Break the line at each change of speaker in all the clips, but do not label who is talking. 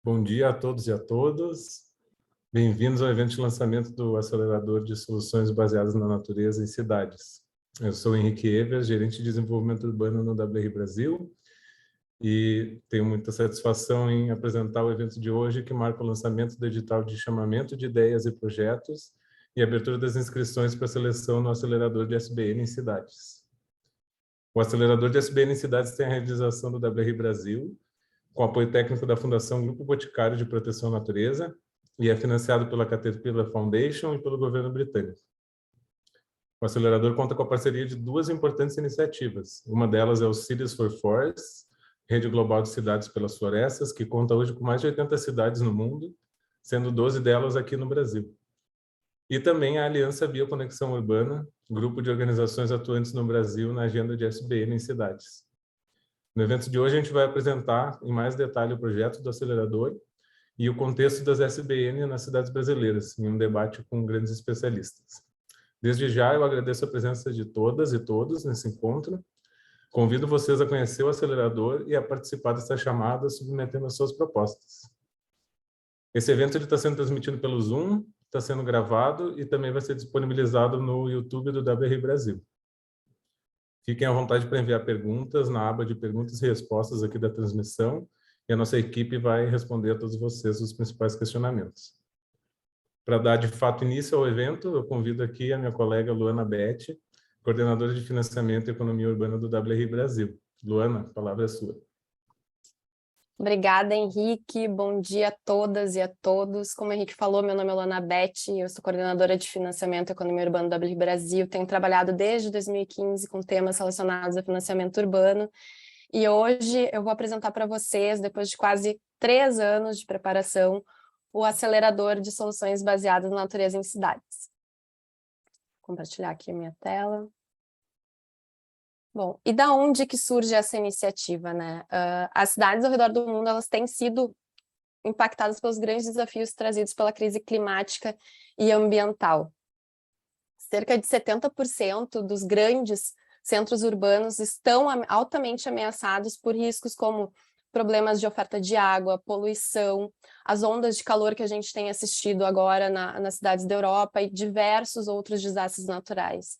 Bom dia a todos e a todas. Bem-vindos ao evento de lançamento do Acelerador de Soluções Baseadas na Natureza em Cidades. Eu sou Henrique Evers, gerente de desenvolvimento urbano no WR Brasil, e tenho muita satisfação em apresentar o evento de hoje, que marca o lançamento do edital de chamamento de ideias e projetos e abertura das inscrições para seleção no Acelerador de SBN em Cidades. O Acelerador de SBN em Cidades tem a realização do WR Brasil, com apoio técnico da Fundação Grupo Boticário de Proteção à Natureza, e é financiado pela Caterpillar Foundation e pelo governo britânico. O acelerador conta com a parceria de duas importantes iniciativas. Uma delas é o Cities for Forests, rede global de cidades pelas florestas, que conta hoje com mais de 80 cidades no mundo, sendo 12 delas aqui no Brasil. E também a Aliança Bioconexão Urbana, grupo de organizações atuantes no Brasil na agenda de SBN em cidades. No evento de hoje, a gente vai apresentar em mais detalhe o projeto do acelerador e o contexto das SBN nas cidades brasileiras, em um debate com grandes especialistas. Desde já, eu agradeço a presença de todas e todos nesse encontro. Convido vocês a conhecer o acelerador e a participar dessa chamada, submetendo as suas propostas. Esse evento está sendo transmitido pelo Zoom, está sendo gravado e também vai ser disponibilizado no YouTube do WR Brasil. Fiquem à vontade para enviar perguntas na aba de perguntas e respostas aqui da transmissão, e a nossa equipe vai responder a todos vocês os principais questionamentos. Para dar de fato início ao evento, eu convido aqui a minha colega Luana Betti, coordenadora de financiamento e economia urbana do WR Brasil. Luana, a palavra é sua.
Obrigada, Henrique. Bom dia a todas e a todos. Como o Henrique falou, meu nome é Luana Betti, eu sou coordenadora de financiamento e economia urbana do WR Brasil. Tenho trabalhado desde 2015 com temas relacionados a financiamento urbano. E hoje eu vou apresentar para vocês, depois de quase 3 anos de preparação, o acelerador de soluções baseadas na natureza em cidades. Vou compartilhar aqui a minha tela. Bom, e da onde que surge essa iniciativa, né? As cidades ao redor do mundo, elas têm sido impactadas pelos grandes desafios trazidos pela crise climática e ambiental. Cerca de 70% dos grandes centros urbanos estão altamente ameaçados por riscos como problemas de oferta de água, poluição, as ondas de calor que a gente tem assistido agora nas cidades da Europa e diversos outros desastres naturais.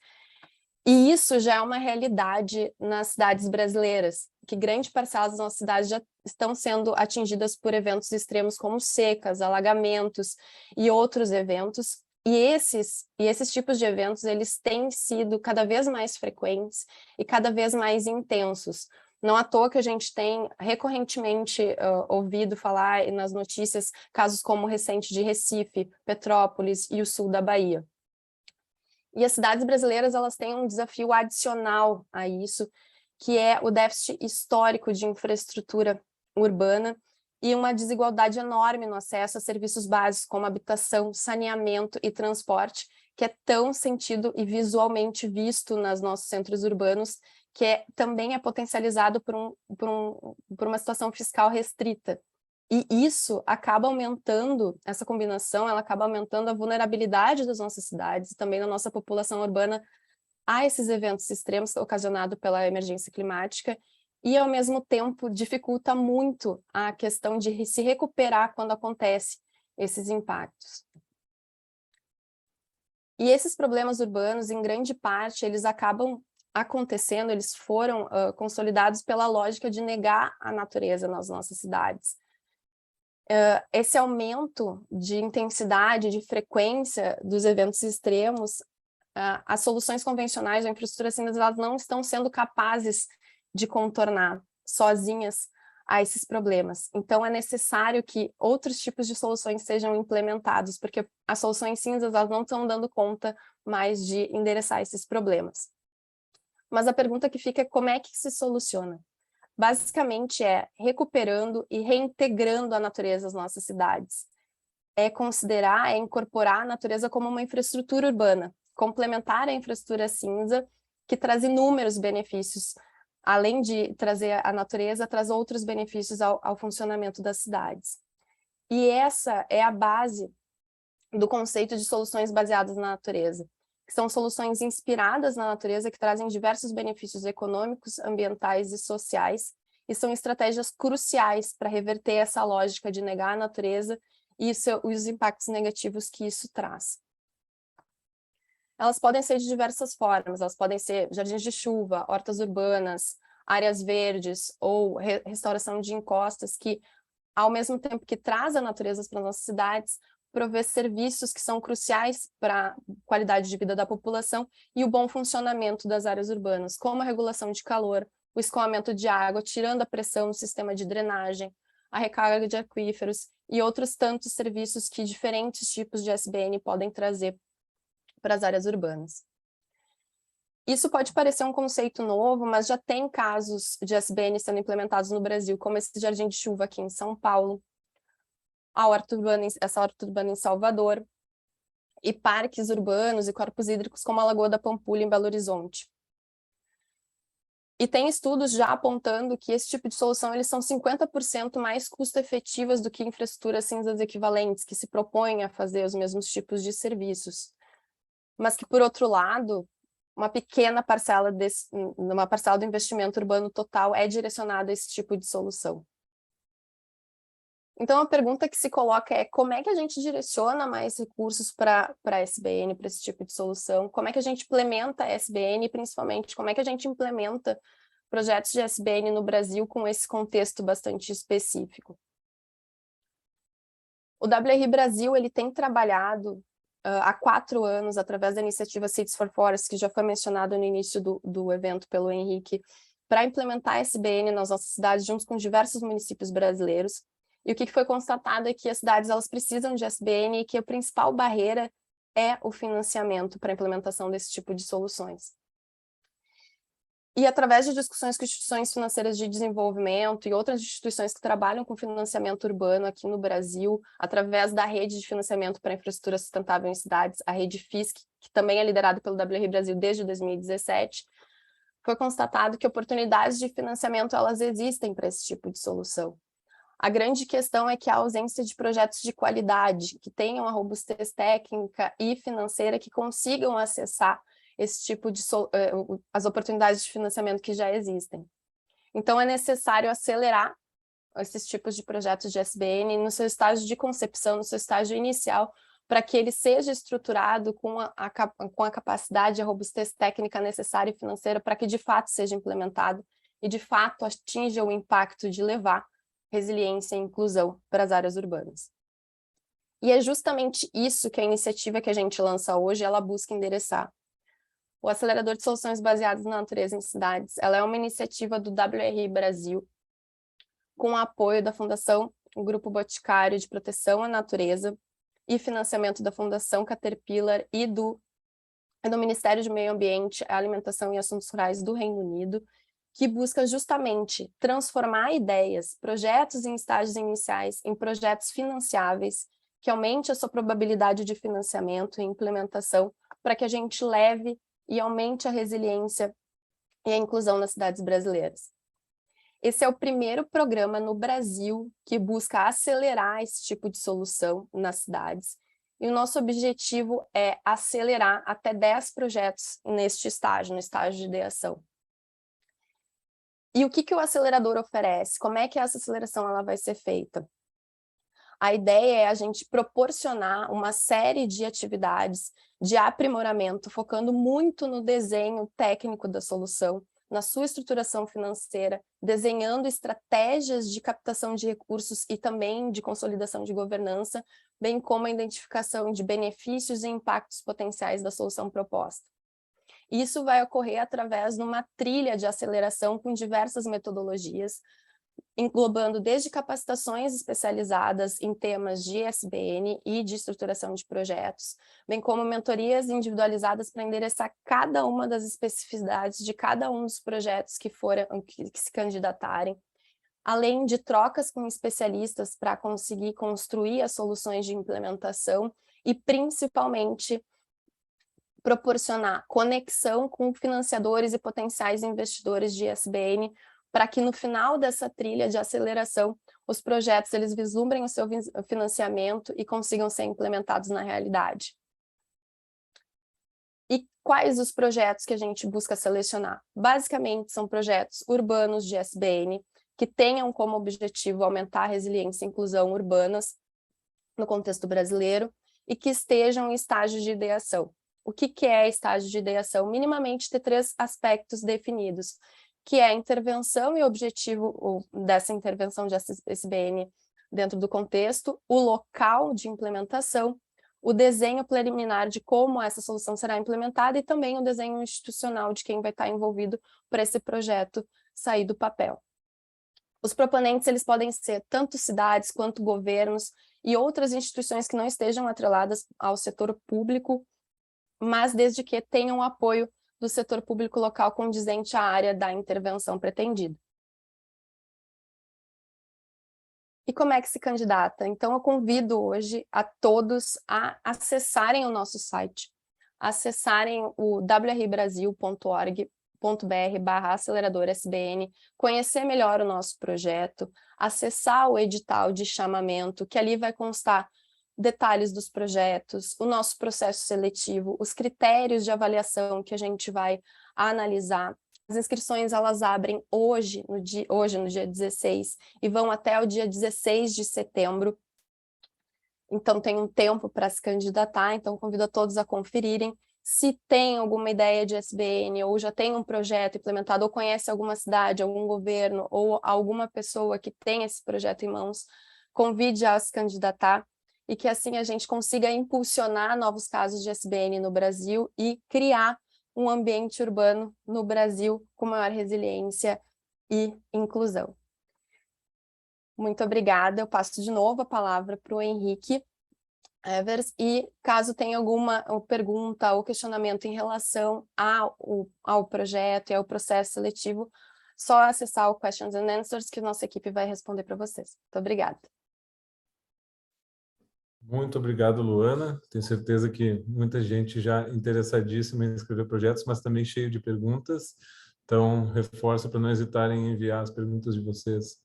E isso já é uma realidade nas cidades brasileiras, que grande parcela das nossas cidades já estão sendo atingidas por eventos extremos como secas, alagamentos e outros eventos. E esses tipos de eventos, eles têm sido cada vez mais frequentes e cada vez mais intensos. Não à toa que a gente tem recorrentemente ouvido falar nas notícias casos como o recente de Recife, Petrópolis e o sul da Bahia. E as cidades brasileiras, elas têm um desafio adicional a isso, que é o déficit histórico de infraestrutura urbana e uma desigualdade enorme no acesso a serviços básicos como habitação, saneamento e transporte, que é tão sentido e visualmente visto nos nossos centros urbanos, que também é potencializado por uma situação fiscal restrita. E isso acaba aumentando, essa combinação, ela acaba aumentando a vulnerabilidade das nossas cidades e também da nossa população urbana a esses eventos extremos ocasionados pela emergência climática e, ao mesmo tempo, dificulta muito a questão de se recuperar quando acontece esses impactos. E esses problemas urbanos, em grande parte, eles acabam acontecendo, eles foram consolidados pela lógica de negar a natureza nas nossas cidades. Esse aumento de intensidade, de frequência dos eventos extremos, as soluções convencionais da infraestrutura cinza, elas não estão sendo capazes de contornar sozinhas a esses problemas. Então, é necessário que outros tipos de soluções sejam implementados, porque as soluções cinzas, elas não estão dando conta mais de endereçar esses problemas. Mas a pergunta que fica é como é que se soluciona? Basicamente é recuperando e reintegrando a natureza às nossas cidades. É considerar, é incorporar a natureza como uma infraestrutura urbana, complementar a infraestrutura cinza, que traz inúmeros benefícios. Além de trazer a natureza, traz outros benefícios ao funcionamento das cidades. E essa é a base do conceito de soluções baseadas na natureza, que são soluções inspiradas na natureza que trazem diversos benefícios econômicos, ambientais e sociais, e são estratégias cruciais para reverter essa lógica de negar a natureza e os impactos negativos que isso traz. Elas podem ser de diversas formas, elas podem ser jardins de chuva, hortas urbanas, áreas verdes ou restauração de encostas que, ao mesmo tempo que traz a natureza para as nossas cidades, prover serviços que são cruciais para a qualidade de vida da população e o bom funcionamento das áreas urbanas, como a regulação de calor, o escoamento de água, tirando a pressão no sistema de drenagem, a recarga de aquíferos e outros tantos serviços que diferentes tipos de SBN podem trazer para as áreas urbanas. Isso pode parecer um conceito novo, mas já tem casos de SBN sendo implementados no Brasil, como esse jardim de chuva aqui em São Paulo, essa horta urbana em Salvador, e parques urbanos e corpos hídricos como a Lagoa da Pampulha, em Belo Horizonte. E tem estudos já apontando que esse tipo de solução eles são 50% mais custo-efetivas do que infraestruturas cinzas equivalentes, que se propõem a fazer os mesmos tipos de serviços. Mas que, por outro lado, uma pequena parcela do investimento urbano total é direcionada a esse tipo de solução. Então, a pergunta que se coloca é como é que a gente direciona mais recursos para a SBN, para esse tipo de solução? Como é que a gente implementa a SBN e, principalmente, como é que a gente implementa projetos de SBN no Brasil com esse contexto bastante específico? O WRI Brasil ele tem trabalhado há 4 anos, através da iniciativa Cities for Forests, que já foi mencionado no início do evento pelo Henrique, para implementar a SBN nas nossas cidades, junto com diversos municípios brasileiros. E o que foi constatado é que as cidades elas precisam de SBN e que a principal barreira é o financiamento para a implementação desse tipo de soluções. E através de discussões com instituições financeiras de desenvolvimento e outras instituições que trabalham com financiamento urbano aqui no Brasil, através da rede de financiamento para infraestrutura sustentável em cidades, a rede FISC, que também é liderada pelo WRI Brasil desde 2017, foi constatado que oportunidades de financiamento elas existem para esse tipo de solução. A grande questão é que a ausência de projetos de qualidade, que tenham a robustez técnica e financeira, que consigam acessar esse tipo de as oportunidades de financiamento que já existem. Então, é necessário acelerar esses tipos de projetos de SBN no seu estágio de concepção, no seu estágio inicial, para que ele seja estruturado com a capacidade e a robustez técnica necessária e financeira para que, de fato, seja implementado e, de fato, atinja o impacto de levar resiliência e inclusão para as áreas urbanas. E é justamente isso que a iniciativa que a gente lança hoje, ela busca endereçar. O Acelerador de Soluções Baseadas na Natureza em Cidades, ela é uma iniciativa do WRI Brasil, com o apoio da Fundação Grupo Boticário de Proteção à Natureza e financiamento da Fundação Caterpillar e do Ministério do Meio Ambiente, Alimentação e Assuntos Rurais do Reino Unido, que busca justamente transformar ideias, projetos em estágios iniciais, em projetos financiáveis, que aumente a sua probabilidade de financiamento e implementação, para que a gente leve e aumente a resiliência e a inclusão nas cidades brasileiras. Esse é o primeiro programa no Brasil que busca acelerar esse tipo de solução nas cidades, e o nosso objetivo é acelerar até 10 projetos neste estágio, no estágio de ideação. E o que o acelerador oferece? Como é que essa aceleração ela vai ser feita? A ideia é a gente proporcionar uma série de atividades de aprimoramento, focando muito no desenho técnico da solução, na sua estruturação financeira, desenhando estratégias de captação de recursos e também de consolidação de governança, bem como a identificação de benefícios e impactos potenciais da solução proposta. Isso vai ocorrer através de uma trilha de aceleração com diversas metodologias, englobando desde capacitações especializadas em temas de SBN e de estruturação de projetos, bem como mentorias individualizadas para endereçar cada uma das especificidades de cada um dos projetos que se candidatarem, além de trocas com especialistas para conseguir construir as soluções de implementação e, principalmente, proporcionar conexão com financiadores e potenciais investidores de SBN, para que no final dessa trilha de aceleração, os projetos eles vislumbrem o seu financiamento e consigam ser implementados na realidade. E quais os projetos que a gente busca selecionar? Basicamente, são projetos urbanos de SBN, que tenham como objetivo aumentar a resiliência e inclusão urbanas no contexto brasileiro e que estejam em estágio de ideação. O que é estágio de ideação? Minimamente ter 3 aspectos definidos, que é a intervenção e objetivo dessa intervenção de SBN dentro do contexto, o local de implementação, o desenho preliminar de como essa solução será implementada e também o desenho institucional de quem vai estar envolvido para esse projeto sair do papel. Os proponentes, eles podem ser tanto cidades quanto governos e outras instituições que não estejam atreladas ao setor público, mas desde que tenham o apoio do setor público local condizente à área da intervenção pretendida. E como é que se candidata? Então, eu convido hoje a todos a acessarem o nosso site, acessarem o wrbrasil.org.br/acelerador-SBN, conhecer melhor o nosso projeto, acessar o edital de chamamento, que ali vai constar detalhes dos projetos, o nosso processo seletivo, os critérios de avaliação que a gente vai analisar. As inscrições, elas abrem hoje, no dia 16, e vão até o dia 16 de setembro. Então, tem um tempo para se candidatar, então convido a todos a conferirem. Se tem alguma ideia de SBN, ou já tem um projeto implementado, ou conhece alguma cidade, algum governo, ou alguma pessoa que tem esse projeto em mãos, convide a se candidatar, e que assim a gente consiga impulsionar novos casos de SBN no Brasil e criar um ambiente urbano no Brasil com maior resiliência e inclusão. Muito obrigada. Eu passo de novo a palavra para o Henrique Evers, e caso tenha alguma pergunta ou questionamento em relação ao projeto e ao processo seletivo, só acessar o Questions and Answers que a nossa equipe vai responder para vocês. Muito obrigada.
Muito obrigado, Luana. Tenho certeza que muita gente já interessadíssima em escrever projetos, mas também cheio de perguntas. Então, reforço para não hesitarem em enviar as perguntas de vocês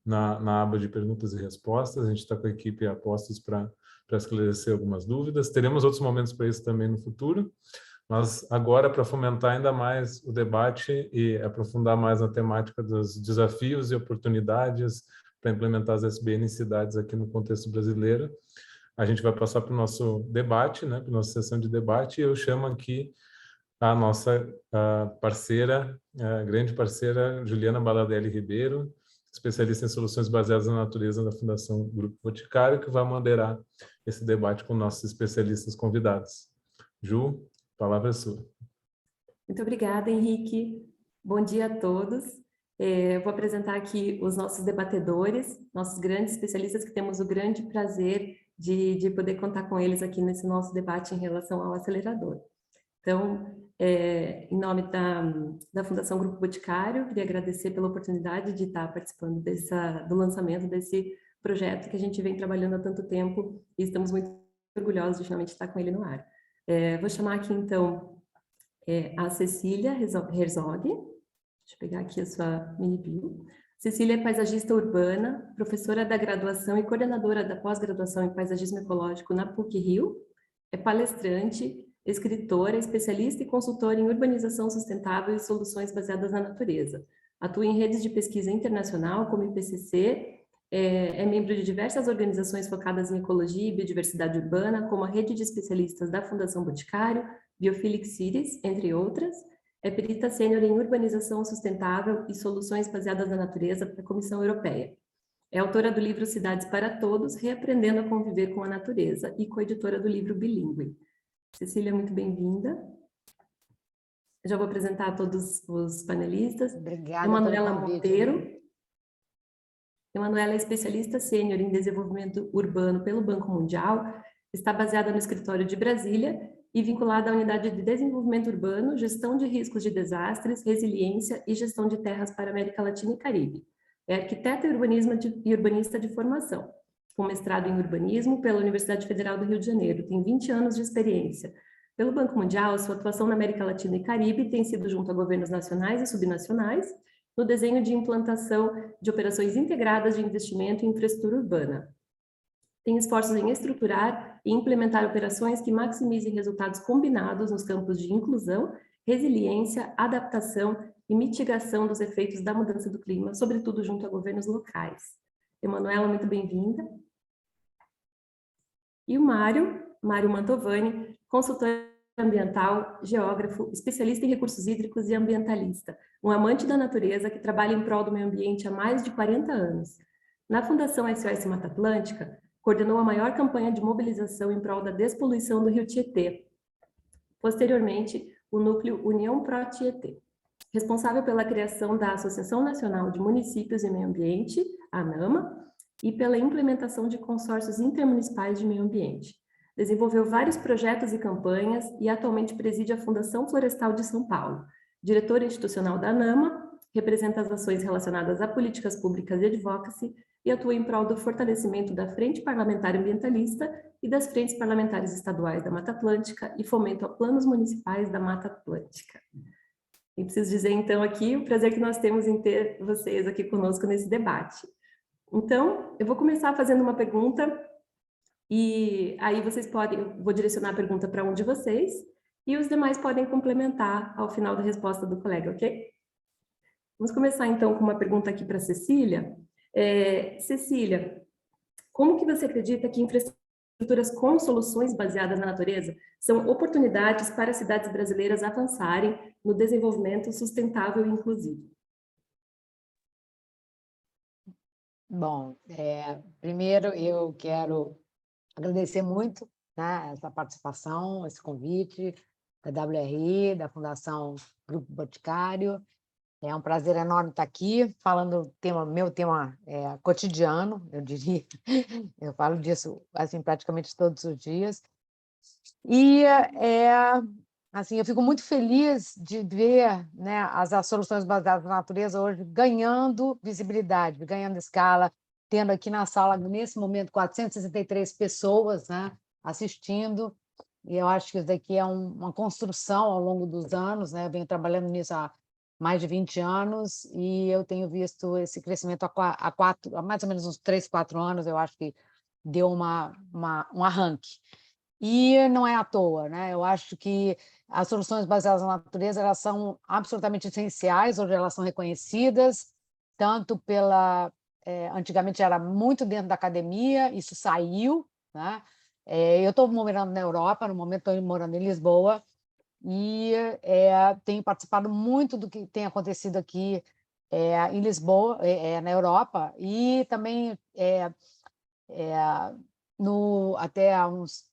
na aba de perguntas e respostas. A gente está com a equipe a postos para esclarecer algumas dúvidas. Teremos outros momentos para isso também no futuro, mas agora, para fomentar ainda mais o debate e aprofundar mais na temática dos desafios e oportunidades para implementar as SBN em cidades aqui no contexto brasileiro, a gente vai passar para o nosso debate, né, para a nossa sessão de debate, e eu chamo aqui a nossa parceira, grande parceira, Juliana Baladelli Ribeiro, especialista em soluções baseadas na natureza da Fundação Grupo Boticário, que vai moderar esse debate com nossos especialistas convidados. Ju, a palavra é sua.
Muito obrigada, Henrique. Bom dia a todos. Eu vou apresentar aqui os nossos debatedores, nossos grandes especialistas, que temos o grande prazer de poder contar com eles aqui nesse nosso debate em relação ao acelerador. Então, em nome da Fundação Grupo Boticário, queria agradecer pela oportunidade de estar participando do lançamento desse projeto que a gente vem trabalhando há tanto tempo e estamos muito orgulhosos de finalmente estar com ele no ar. Vou chamar aqui, então, a Cecília Herzog. Deixa eu pegar aqui a sua mini bio. Cecília é paisagista urbana, professora da graduação e coordenadora da pós-graduação em paisagismo ecológico na PUC-Rio, é palestrante, escritora, especialista e consultora em urbanização sustentável e soluções baseadas na natureza. Atua em redes de pesquisa internacional, como o IPCC, é membro de diversas organizações focadas em ecologia e biodiversidade urbana, como a Rede de Especialistas da Fundação Boticário, Biophilic Cities, entre outras. É perita sênior em urbanização sustentável e soluções baseadas na natureza para a Comissão Europeia. É autora do livro Cidades para Todos, Reaprendendo a Conviver com a Natureza, e coeditora do livro Bilíngue. Cecília, muito bem-vinda. Já vou apresentar todos os panelistas.
Obrigada.
Emanuela Monteiro. Emanuela é especialista sênior em desenvolvimento urbano pelo Banco Mundial, está baseada no escritório de Brasília e vinculada à Unidade de Desenvolvimento Urbano, Gestão de Riscos de Desastres, Resiliência e Gestão de Terras para a América Latina e Caribe. É arquiteta e urbanista de formação, com mestrado em urbanismo pela Universidade Federal do Rio de Janeiro. Tem 20 anos de experiência. Pelo Banco Mundial, sua atuação na América Latina e Caribe tem sido junto a governos nacionais e subnacionais, no desenho de implantação de operações integradas de investimento em infraestrutura urbana. Tem esforços em estruturar e implementar operações que maximizem resultados combinados nos campos de inclusão, resiliência, adaptação e mitigação dos efeitos da mudança do clima, sobretudo junto a governos locais. Emanuela, muito bem-vinda. E o Mário Mantovani, consultor ambiental, geógrafo, especialista em recursos hídricos e ambientalista, um amante da natureza que trabalha em prol do meio ambiente há mais de 40 anos. Na Fundação SOS Mata Atlântica, coordenou a maior campanha de mobilização em prol da despoluição do Rio Tietê. Posteriormente, o núcleo União Pro Tietê, responsável pela criação da Associação Nacional de Municípios e Meio Ambiente, a ANAMA, e pela implementação de consórcios intermunicipais de meio ambiente. Desenvolveu vários projetos e campanhas e atualmente preside a Fundação Florestal de São Paulo. Diretor institucional da ANAMA, representa as ações relacionadas a políticas públicas e advocacy e atua em prol do fortalecimento da Frente Parlamentar Ambientalista e das Frentes Parlamentares Estaduais da Mata Atlântica e fomento a planos municipais da Mata Atlântica. E preciso dizer, então, aqui o prazer que nós temos em ter vocês aqui conosco nesse debate. Então, eu vou começar fazendo uma pergunta e aí vocês podem, eu vou direcionar a pergunta para um de vocês e os demais podem complementar ao final da resposta do colega, ok? Vamos começar então com uma pergunta aqui para a Cecília. Cecília, como que você acredita que infraestruturas com soluções baseadas na natureza são oportunidades para as cidades brasileiras avançarem no desenvolvimento sustentável e inclusivo?
Bom, primeiro eu quero agradecer muito, né, essa participação, esse convite da WRI, da Fundação Grupo Boticário. É um prazer enorme estar aqui falando meu tema cotidiano, eu diria. Eu falo disso assim, praticamente todos os dias. E assim, eu fico muito feliz de ver, né, as soluções baseadas na natureza hoje ganhando visibilidade, ganhando escala, tendo aqui na sala, nesse momento, 463 pessoas, né, assistindo. E eu acho que isso daqui é uma construção ao longo dos anos, né? Eu venho trabalhando nisso há mais de 20 anos e eu tenho visto esse crescimento há mais ou menos uns 3, 4 anos, eu acho que deu um arranque. E não é à toa, né? Eu acho que as soluções baseadas na natureza, elas são absolutamente essenciais, hoje elas são reconhecidas, tanto pela... antigamente era muito dentro da academia, isso saiu, né? Eu estou morando na Europa, no momento estou morando em Lisboa, e tenho participado muito do que tem acontecido aqui em Lisboa, na Europa, e também até há uns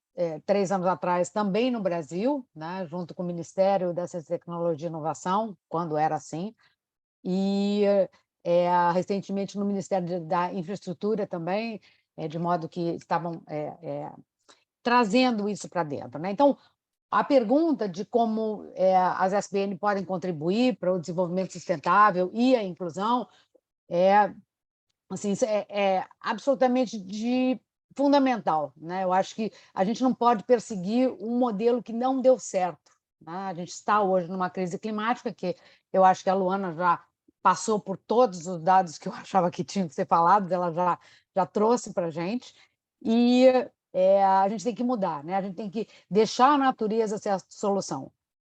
3 anos atrás, também no Brasil, né, junto com o Ministério da Ciência, Tecnologia e Inovação, quando era assim, e recentemente no Ministério da Infraestrutura também, de modo que estavam trazendo isso para dentro, né? Então, a pergunta de como as SBN podem contribuir para o desenvolvimento sustentável e a inclusão assim, é absolutamente fundamental, né? Eu acho que a gente não pode perseguir um modelo que não deu certo, né? A gente está hoje numa crise climática que eu acho que a Luana já passou por todos os dados que eu achava que tinham que ser falados, ela já trouxe para a gente, e a gente tem que mudar, né? A gente tem que deixar a natureza ser a solução.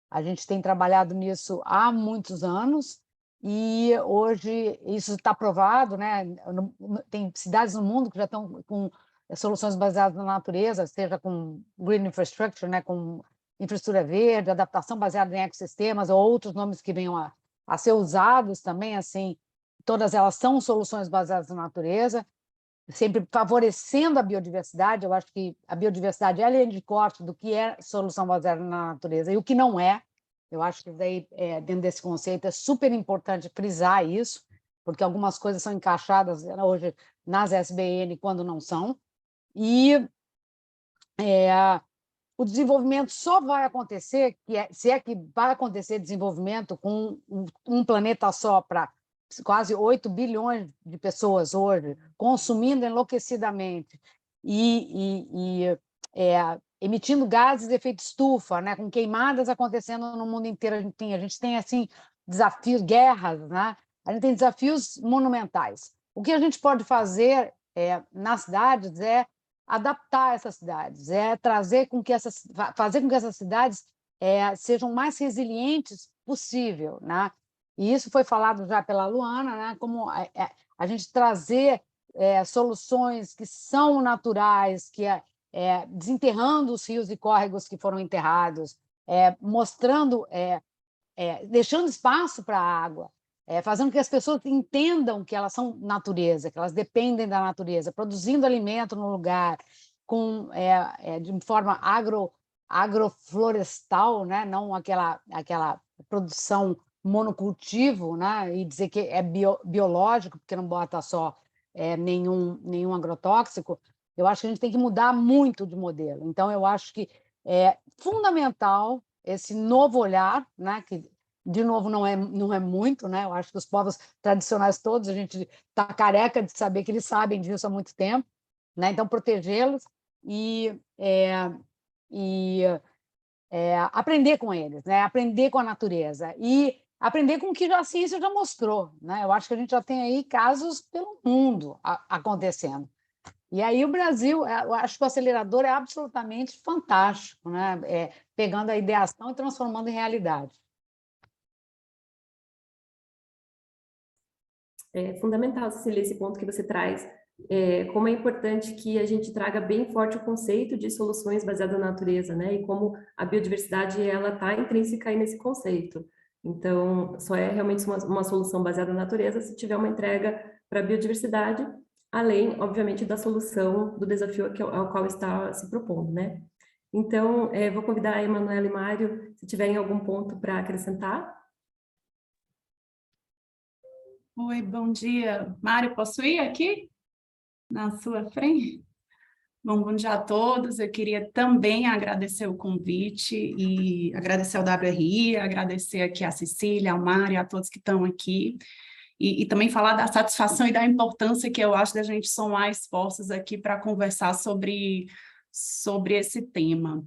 A gente tem trabalhado nisso há muitos anos, e hoje isso está provado, né? Tem cidades no mundo que já estão com soluções baseadas na natureza, seja com green infrastructure, né? Com infraestrutura verde, adaptação baseada em ecossistemas, ou outros nomes que venham a ser usados também, assim, todas elas são soluções baseadas na natureza, sempre favorecendo a biodiversidade. Eu acho que a biodiversidade é a linha de corte do que é solução baseada na natureza e o que não é. Eu acho que daí, dentro desse conceito, é super importante frisar isso, porque algumas coisas são encaixadas hoje nas SBN quando não são, e o desenvolvimento só vai acontecer, se é que vai acontecer desenvolvimento com um planeta só para quase 8 bilhões de pessoas hoje, consumindo enlouquecidamente e emitindo gases de efeito estufa, né, com queimadas acontecendo no mundo inteiro. A gente tem assim, desafios, guerras, né? A gente tem desafios monumentais. O que a gente pode fazer nas cidades é adaptar essas cidades, fazer com que essas cidades sejam mais resilientes possível, né? E isso foi falado já pela Luana, né? Como a gente trazer soluções que são naturais, que desenterrando os rios e córregos que foram enterrados, mostrando, deixando espaço para a água, fazendo com que as pessoas entendam que elas são natureza, que elas dependem da natureza, produzindo alimento no lugar, de forma agroflorestal, né? Não aquela produção monocultivo, né? E dizer que é biológico, porque não bota só nenhum agrotóxico. Eu acho que a gente tem que mudar muito de modelo. Então, eu acho que é fundamental esse novo olhar, né? Que, de novo, não é muito, né? Eu acho que os povos tradicionais todos, a gente está careca de saber que eles sabem disso há muito tempo, né? Então, protegê-los e aprender com eles, né? Aprender com a natureza e aprender com o que a ciência já mostrou, né? Eu acho que a gente já tem aí casos pelo mundo acontecendo. E aí o Brasil, eu acho que o acelerador é absolutamente fantástico, né? Pegando a ideação e transformando em realidade.
É fundamental, Cecília, esse ponto que você traz. Como é importante que a gente traga bem forte o conceito de soluções baseadas na natureza, né? E como a biodiversidade ela está intrínseca aí nesse conceito. Então, só é realmente uma solução baseada na natureza se tiver uma entrega para a biodiversidade, além, obviamente, da solução do desafio ao qual está se propondo, né? Então, vou convidar a Emanuela e Mário, se tiverem algum ponto para acrescentar.
Oi, bom dia. Mário, posso ir aqui na sua frente? Bom dia a todos. Eu queria também agradecer o convite e agradecer ao WRI, agradecer aqui a Cecília, ao Mário, a todos que estão aqui. E também falar da satisfação e da importância que eu acho da gente somar esforços aqui para conversar sobre esse tema.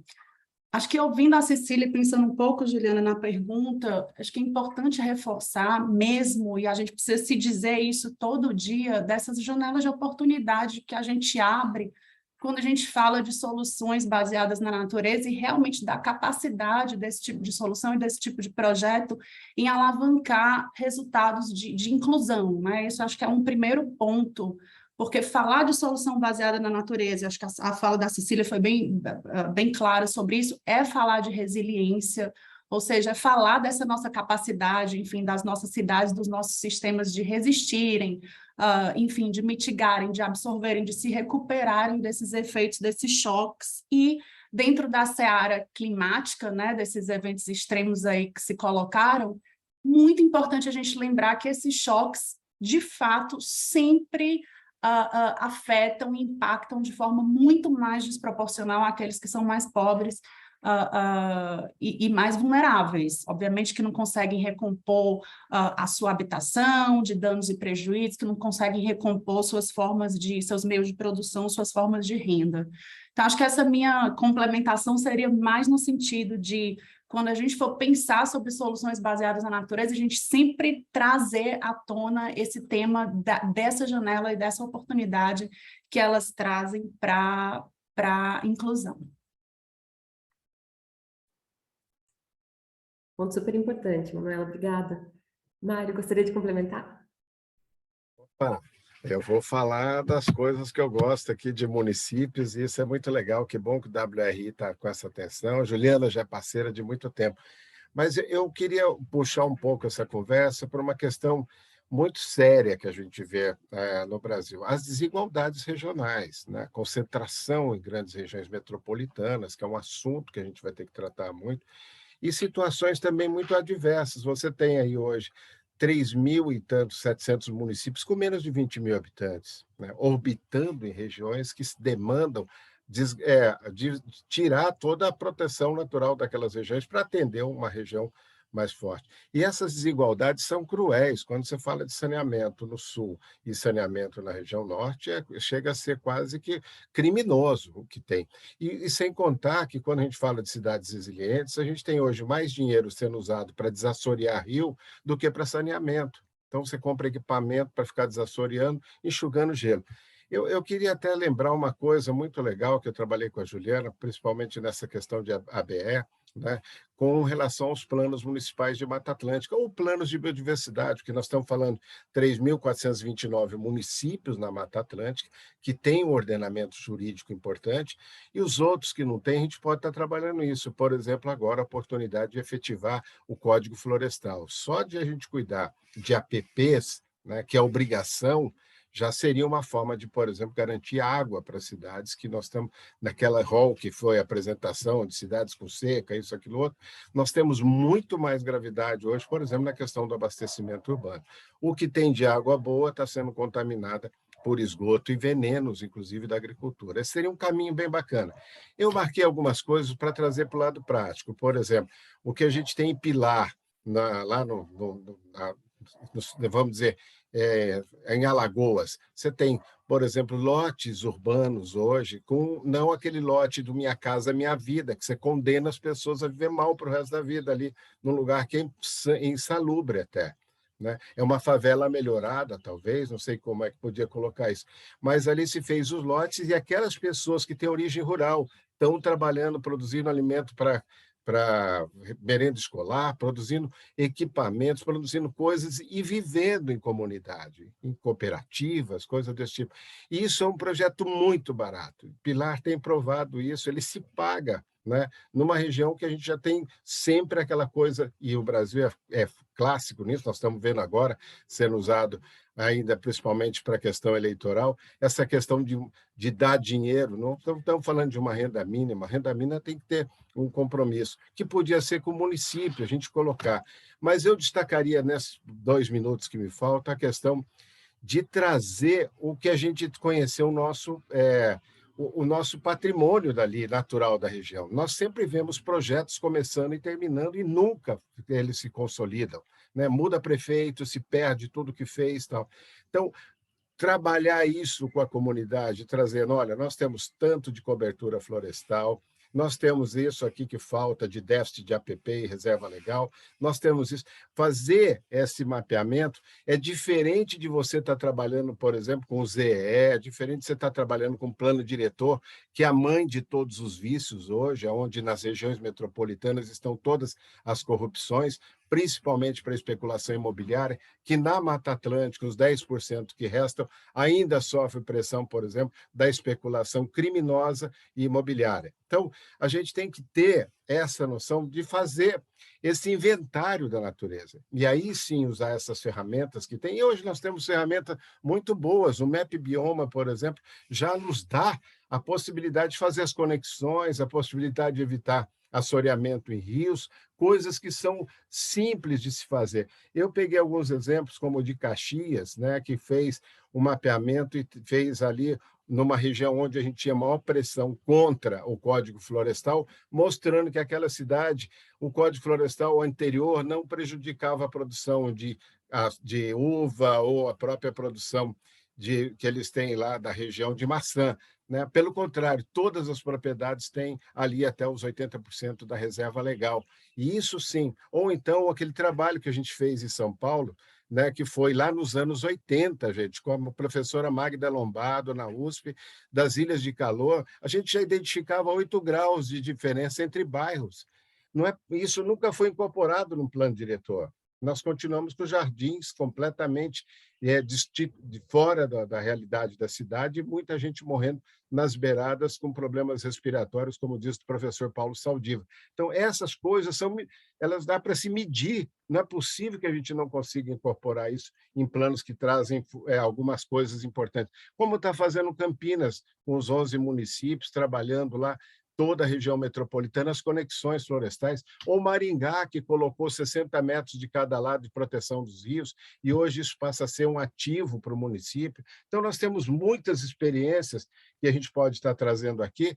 Acho que ouvindo a Cecília e pensando um pouco, Juliana, na pergunta, acho que é importante reforçar mesmo, e a gente precisa se dizer isso todo dia, dessas janelas de oportunidade que a gente abre quando a gente fala de soluções baseadas na natureza e realmente da capacidade desse tipo de solução e desse tipo de projeto em alavancar resultados de inclusão, né? Isso acho que é um primeiro ponto, porque falar de solução baseada na natureza, acho que a fala da Cecília foi bem clara sobre isso, é falar de resiliência, ou seja, é falar dessa nossa capacidade, enfim, das nossas cidades, dos nossos sistemas de resistirem, enfim, de mitigarem, de absorverem, de se recuperarem desses efeitos, desses choques, e dentro da seara climática, né, desses eventos extremos aí que se colocaram, muito importante a gente lembrar que esses choques, de fato, sempre afetam e impactam de forma muito mais desproporcional àqueles que são mais pobres e mais vulneráveis. Obviamente que não conseguem recompor a sua habitação de danos e prejuízos, que não conseguem recompor seus meios de produção, suas formas de renda. Então, acho que essa minha complementação seria mais no sentido de, quando a gente for pensar sobre soluções baseadas na natureza, a gente sempre trazer à tona esse tema dessa janela e dessa oportunidade que elas trazem para a inclusão.
Ponto super importante, Manuela, obrigada. Mário, gostaria de complementar?
Opa, eu vou falar das coisas que eu gosto aqui de municípios, e isso é muito legal, que bom que o WRI está com essa atenção. A Juliana já é parceira de muito tempo. Mas eu queria puxar um pouco essa conversa para uma questão muito séria que a gente vê no Brasil. As desigualdades regionais, né? A concentração em grandes regiões metropolitanas, que é um assunto que a gente vai ter que tratar muito, e situações também muito adversas. Você tem aí hoje 3.700 municípios com menos de 20 mil habitantes, né? Orbitando em regiões que demandam de tirar toda a proteção natural daquelas regiões para atender uma região mais forte. E essas desigualdades são cruéis. Quando você fala de saneamento no sul e saneamento na região norte, chega a ser quase que criminoso o que tem. E sem contar que, quando a gente fala de cidades resilientes, a gente tem hoje mais dinheiro sendo usado para desassorear rio do que para saneamento. Então, você compra equipamento para ficar desassoreando, enxugando gelo. Eu queria até lembrar uma coisa muito legal que eu trabalhei com a Juliana, principalmente nessa questão de ABE, né, com relação aos planos municipais de Mata Atlântica, ou planos de biodiversidade, porque nós estamos falando 3.429 municípios na Mata Atlântica, que têm um ordenamento jurídico importante, e os outros que não têm, a gente pode estar trabalhando isso. Por exemplo, agora a oportunidade de efetivar o Código Florestal. Só de a gente cuidar de APPs, né, que é obrigação, já seria uma forma de, por exemplo, garantir água para as cidades, que nós estamos, naquela rol que foi a apresentação de cidades com seca, isso, aquilo, outro, nós temos muito mais gravidade hoje, por exemplo, na questão do abastecimento urbano. O que tem de água boa está sendo contaminada por esgoto e venenos, inclusive, da agricultura. Esse seria um caminho bem bacana. Eu marquei algumas coisas para trazer para o lado prático. Por exemplo, o que a gente tem em Pilar, lá vamos dizer, em Alagoas, você tem, por exemplo, lotes urbanos hoje, com não aquele lote do Minha Casa Minha Vida, que você condena as pessoas a viver mal para o resto da vida ali, num lugar que é insalubre até. Né? É uma favela melhorada, talvez, não sei como é que podia colocar isso, mas ali se fez os lotes e aquelas pessoas que têm origem rural estão trabalhando, produzindo alimento para merenda escolar, produzindo equipamentos, produzindo coisas e vivendo em comunidade, em cooperativas, coisas desse tipo. E isso é um projeto muito barato. Pilar tem provado isso, ele se paga, né? Numa região que a gente já tem sempre aquela coisa, e o Brasil é clássico nisso, nós estamos vendo agora sendo usado ainda principalmente para a questão eleitoral, essa questão de dar dinheiro, não estamos falando de uma renda mínima, a renda mínima tem que ter um compromisso, que podia ser com o município, a gente colocar. Mas eu destacaria, nesses 2 minutos que me faltam, a questão de trazer o que a gente conheceu, o nosso patrimônio dali, natural da região. Nós sempre vemos projetos começando e terminando e nunca eles se consolidam. Né? Muda prefeito, se perde tudo que fez. Tal. Então, trabalhar isso com a comunidade, trazendo, olha, nós temos tanto de cobertura florestal, nós temos isso aqui que falta de déficit de APP e reserva legal, nós temos isso. Fazer esse mapeamento é diferente de você estar trabalhando, por exemplo, com o ZEE, é diferente de você estar trabalhando com o plano diretor, que é a mãe de todos os vícios hoje, onde nas regiões metropolitanas estão todas as corrupções, principalmente para a especulação imobiliária, que na Mata Atlântica, os 10% que restam, ainda sofre pressão, por exemplo, da especulação criminosa e imobiliária. Então, a gente tem que ter essa noção de fazer esse inventário da natureza. E aí sim usar essas ferramentas que tem. E hoje nós temos ferramentas muito boas. O Map Bioma, por exemplo, já nos dá a possibilidade de fazer as conexões, a possibilidade de evitar assoreamento em rios, coisas que são simples de se fazer. Eu peguei alguns exemplos, como o de Caxias, né, que fez um mapeamento e fez ali numa região onde a gente tinha maior pressão contra o Código Florestal, mostrando que aquela cidade, o Código Florestal anterior não prejudicava a produção de uva ou a própria produção que eles têm lá da região de maçã. Né? Pelo contrário, todas as propriedades têm ali até os 80% da reserva legal. E isso sim. Ou então aquele trabalho que a gente fez em São Paulo, né, que foi lá nos anos 80, gente, como a professora Magda Lombardo, na USP, das Ilhas de Calor, a gente já identificava 8 graus de diferença entre bairros. Isso nunca foi incorporado no plano diretor. Nós continuamos com os jardins completamente fora da realidade da cidade e muita gente morrendo nas beiradas com problemas respiratórios, como diz o professor Paulo Saldiva. Então, essas coisas elas dá para se medir. Não é possível que a gente não consiga incorporar isso em planos que trazem algumas coisas importantes. Como está fazendo Campinas, com os 11 municípios, trabalhando lá, toda a região metropolitana, as conexões florestais, ou Maringá, que colocou 60 metros de cada lado de proteção dos rios, e hoje isso passa a ser um ativo para o município. Então, nós temos muitas experiências que a gente pode estar trazendo aqui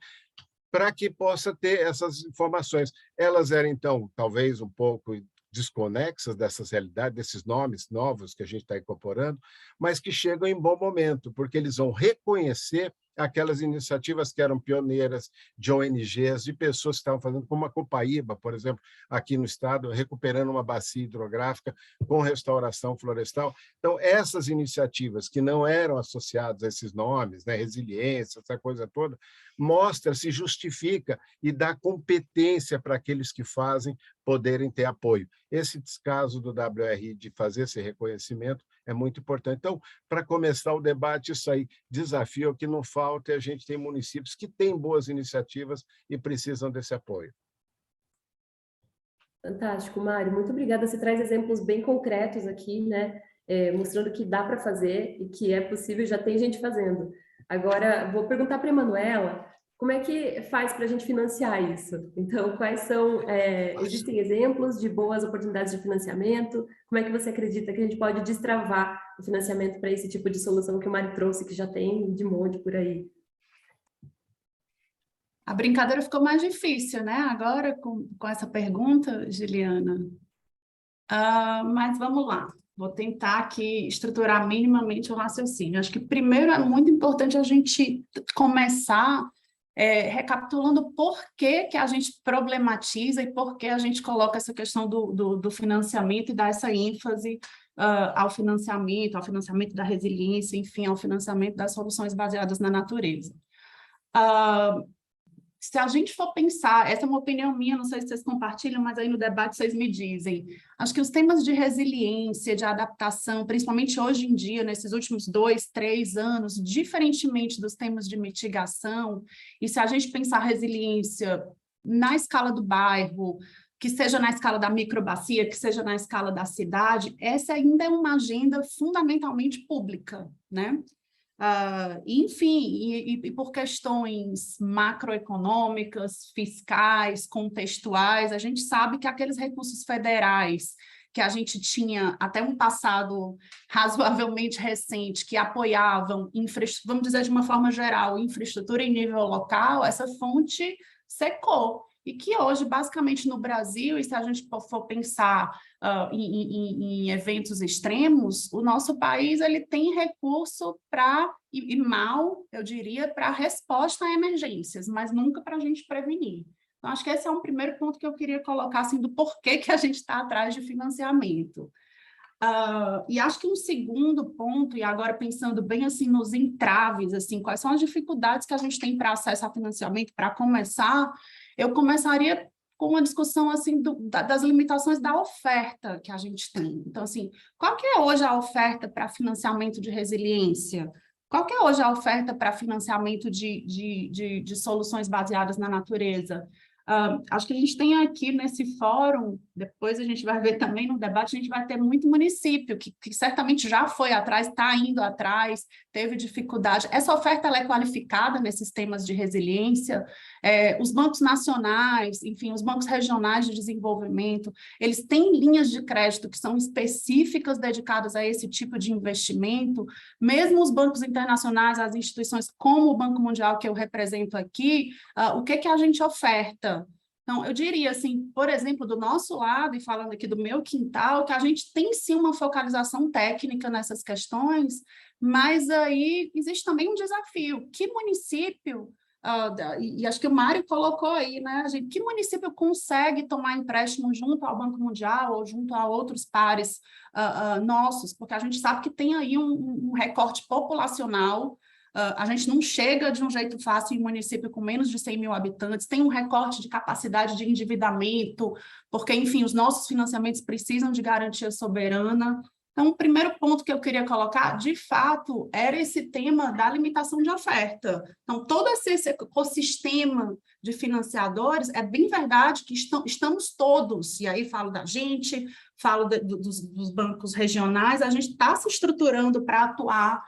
para que possa ter essas informações. Elas eram, então, talvez um pouco desconexas dessas realidades, desses nomes novos que a gente está incorporando, mas que chegam em bom momento, porque eles vão reconhecer aquelas iniciativas que eram pioneiras de ONGs, de pessoas que estavam fazendo, como a Copaíba, por exemplo, aqui no estado, recuperando uma bacia hidrográfica com restauração florestal. Então, essas iniciativas que não eram associadas a esses nomes, né, resiliência, essa coisa toda, mostra, se justifica e dá competência para aqueles que fazem poderem ter apoio. Esse descaso do WRI de fazer esse reconhecimento é muito importante. Então, para começar o debate, isso aí, desafio que não falta, e a gente tem municípios que têm boas iniciativas e precisam desse apoio.
Fantástico, Mário. Muito obrigada. Você traz exemplos bem concretos aqui, né? Mostrando que dá para fazer e que é possível, já tem gente fazendo. Agora, vou perguntar para a Emanuela, como é que faz para a gente financiar isso? Então, quais são... existem exemplos de boas oportunidades de financiamento? Como é que você acredita que a gente pode destravar o financiamento para esse tipo de solução que o Mário trouxe, que já tem de monte por aí?
A brincadeira ficou mais difícil, né? Agora, com essa pergunta, Juliana. Mas vamos lá. Vou tentar aqui estruturar minimamente o raciocínio. Acho que primeiro é muito importante a gente começar recapitulando por que a gente problematiza e por que a gente coloca essa questão do financiamento e dá essa ênfase ao financiamento da resiliência, enfim, ao financiamento das soluções baseadas na natureza. Se a gente for pensar, essa é uma opinião minha, não sei se vocês compartilham, mas aí no debate vocês me dizem. Acho que os temas de resiliência, de adaptação, principalmente hoje em dia, nesses últimos 2, 3 anos, diferentemente dos temas de mitigação, e se a gente pensar resiliência na escala do bairro, que seja na escala da microbacia, que seja na escala da cidade, essa ainda é uma agenda fundamentalmente pública, né? Enfim, e por questões macroeconômicas, fiscais, contextuais, a gente sabe que aqueles recursos federais que a gente tinha até um passado razoavelmente recente, que apoiavam, vamos dizer de uma forma geral, infraestrutura em nível local, essa fonte secou. E que hoje, basicamente, no Brasil, e se a gente for pensar em eventos extremos, o nosso país ele tem recurso para, e mal, eu diria, para resposta a emergências, mas nunca para a gente prevenir. Então, acho que esse é um primeiro ponto que eu queria colocar, assim, do porquê que a gente está atrás de financiamento. E acho que um segundo ponto, e agora pensando bem assim nos entraves, assim, quais são as dificuldades que a gente tem para acesso a financiamento, para começar, eu começaria com uma discussão assim das limitações da oferta que a gente tem. Então, assim, qual que é hoje a oferta para financiamento de resiliência? Qual que é hoje a oferta para financiamento de soluções baseadas na natureza? Acho que a gente tem aqui nesse fórum, depois a gente vai ver também no debate, a gente vai ter muito município que certamente já foi atrás, está indo atrás, teve dificuldade. Essa oferta ela é qualificada nesses temas de resiliência. Os bancos nacionais, enfim, os bancos regionais de desenvolvimento, eles têm linhas de crédito que são específicas dedicadas a esse tipo de investimento. Mesmo os bancos internacionais, as instituições como o Banco Mundial que eu represento aqui, o que a gente oferta? Então, eu diria assim, por exemplo, do nosso lado, e falando aqui do meu quintal, que a gente tem sim uma focalização técnica nessas questões, mas aí existe também um desafio. Que município, e acho que o Mário colocou aí, né, que município consegue tomar empréstimo junto ao Banco Mundial ou junto a outros pares nossos? Porque a gente sabe que tem aí um recorte populacional. A gente não chega de um jeito fácil em um município com menos de 100 mil habitantes, tem um recorte de capacidade de endividamento, porque, enfim, os nossos financiamentos precisam de garantia soberana. Então, o primeiro ponto que eu queria colocar, de fato, era esse tema da limitação de oferta. Então, todo esse ecossistema de financiadores, é bem verdade que estamos todos, e aí falo da gente, falo dos bancos regionais, a gente está se estruturando para atuar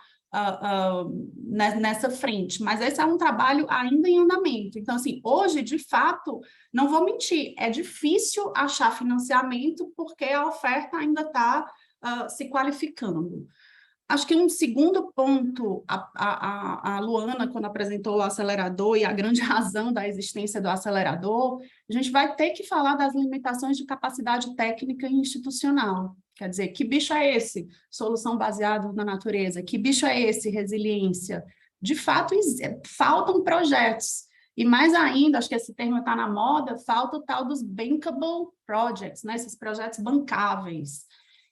nessa frente, mas esse é um trabalho ainda em andamento. Então, assim, hoje, de fato, não vou mentir, é difícil achar financiamento porque a oferta ainda está se qualificando. Acho que um segundo ponto, a Luana, quando apresentou o acelerador e a grande razão da existência do acelerador, a gente vai ter que falar das limitações de capacidade técnica e institucional. Quer dizer, que bicho é esse? Solução baseada na natureza. Que bicho é esse? Resiliência. de fato, faltam projetos. E mais ainda, acho que esse termo está na moda, falta o tal dos bankable projects, né? Esses projetos bancáveis.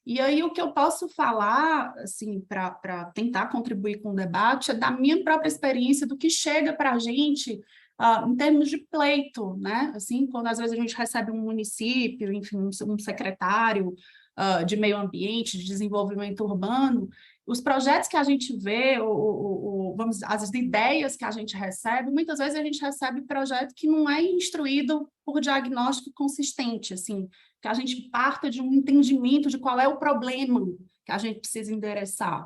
E aí o que eu posso falar, assim, para tentar contribuir com o debate, é da minha própria experiência, do que chega para a gente em termos de pleito, né? Assim, quando às vezes a gente recebe um município, enfim, um secretário de meio ambiente, de desenvolvimento urbano, os projetos que a gente vê, as ideias que a gente recebe, muitas vezes a gente recebe projeto que não é instruído por diagnóstico consistente, assim, que a gente parta de um entendimento de qual é o problema que a gente precisa endereçar.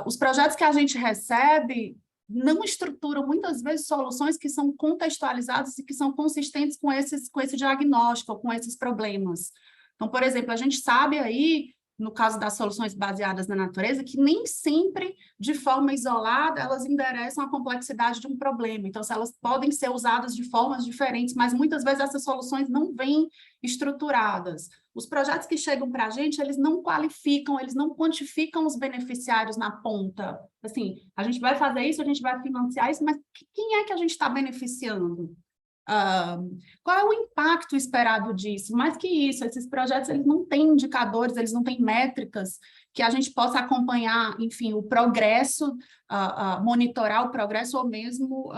Os projetos que a gente recebe não estruturam, muitas vezes, soluções que são contextualizadas e que são consistentes com esse diagnóstico, com esses problemas. Então, por exemplo, a gente sabe aí, no caso das soluções baseadas na natureza, que nem sempre, de forma isolada, elas endereçam a complexidade de um problema. Então, elas podem ser usadas de formas diferentes, mas muitas vezes essas soluções não vêm estruturadas. Os projetos que chegam para a gente, eles não qualificam, eles não quantificam os beneficiários na ponta. Assim, a gente vai fazer isso, a gente vai financiar isso, mas quem é que a gente está beneficiando? Qual é o impacto esperado disso? Mais que isso, esses projetos eles não têm indicadores, eles não têm métricas que a gente possa acompanhar, enfim, o progresso, monitorar o progresso ou mesmo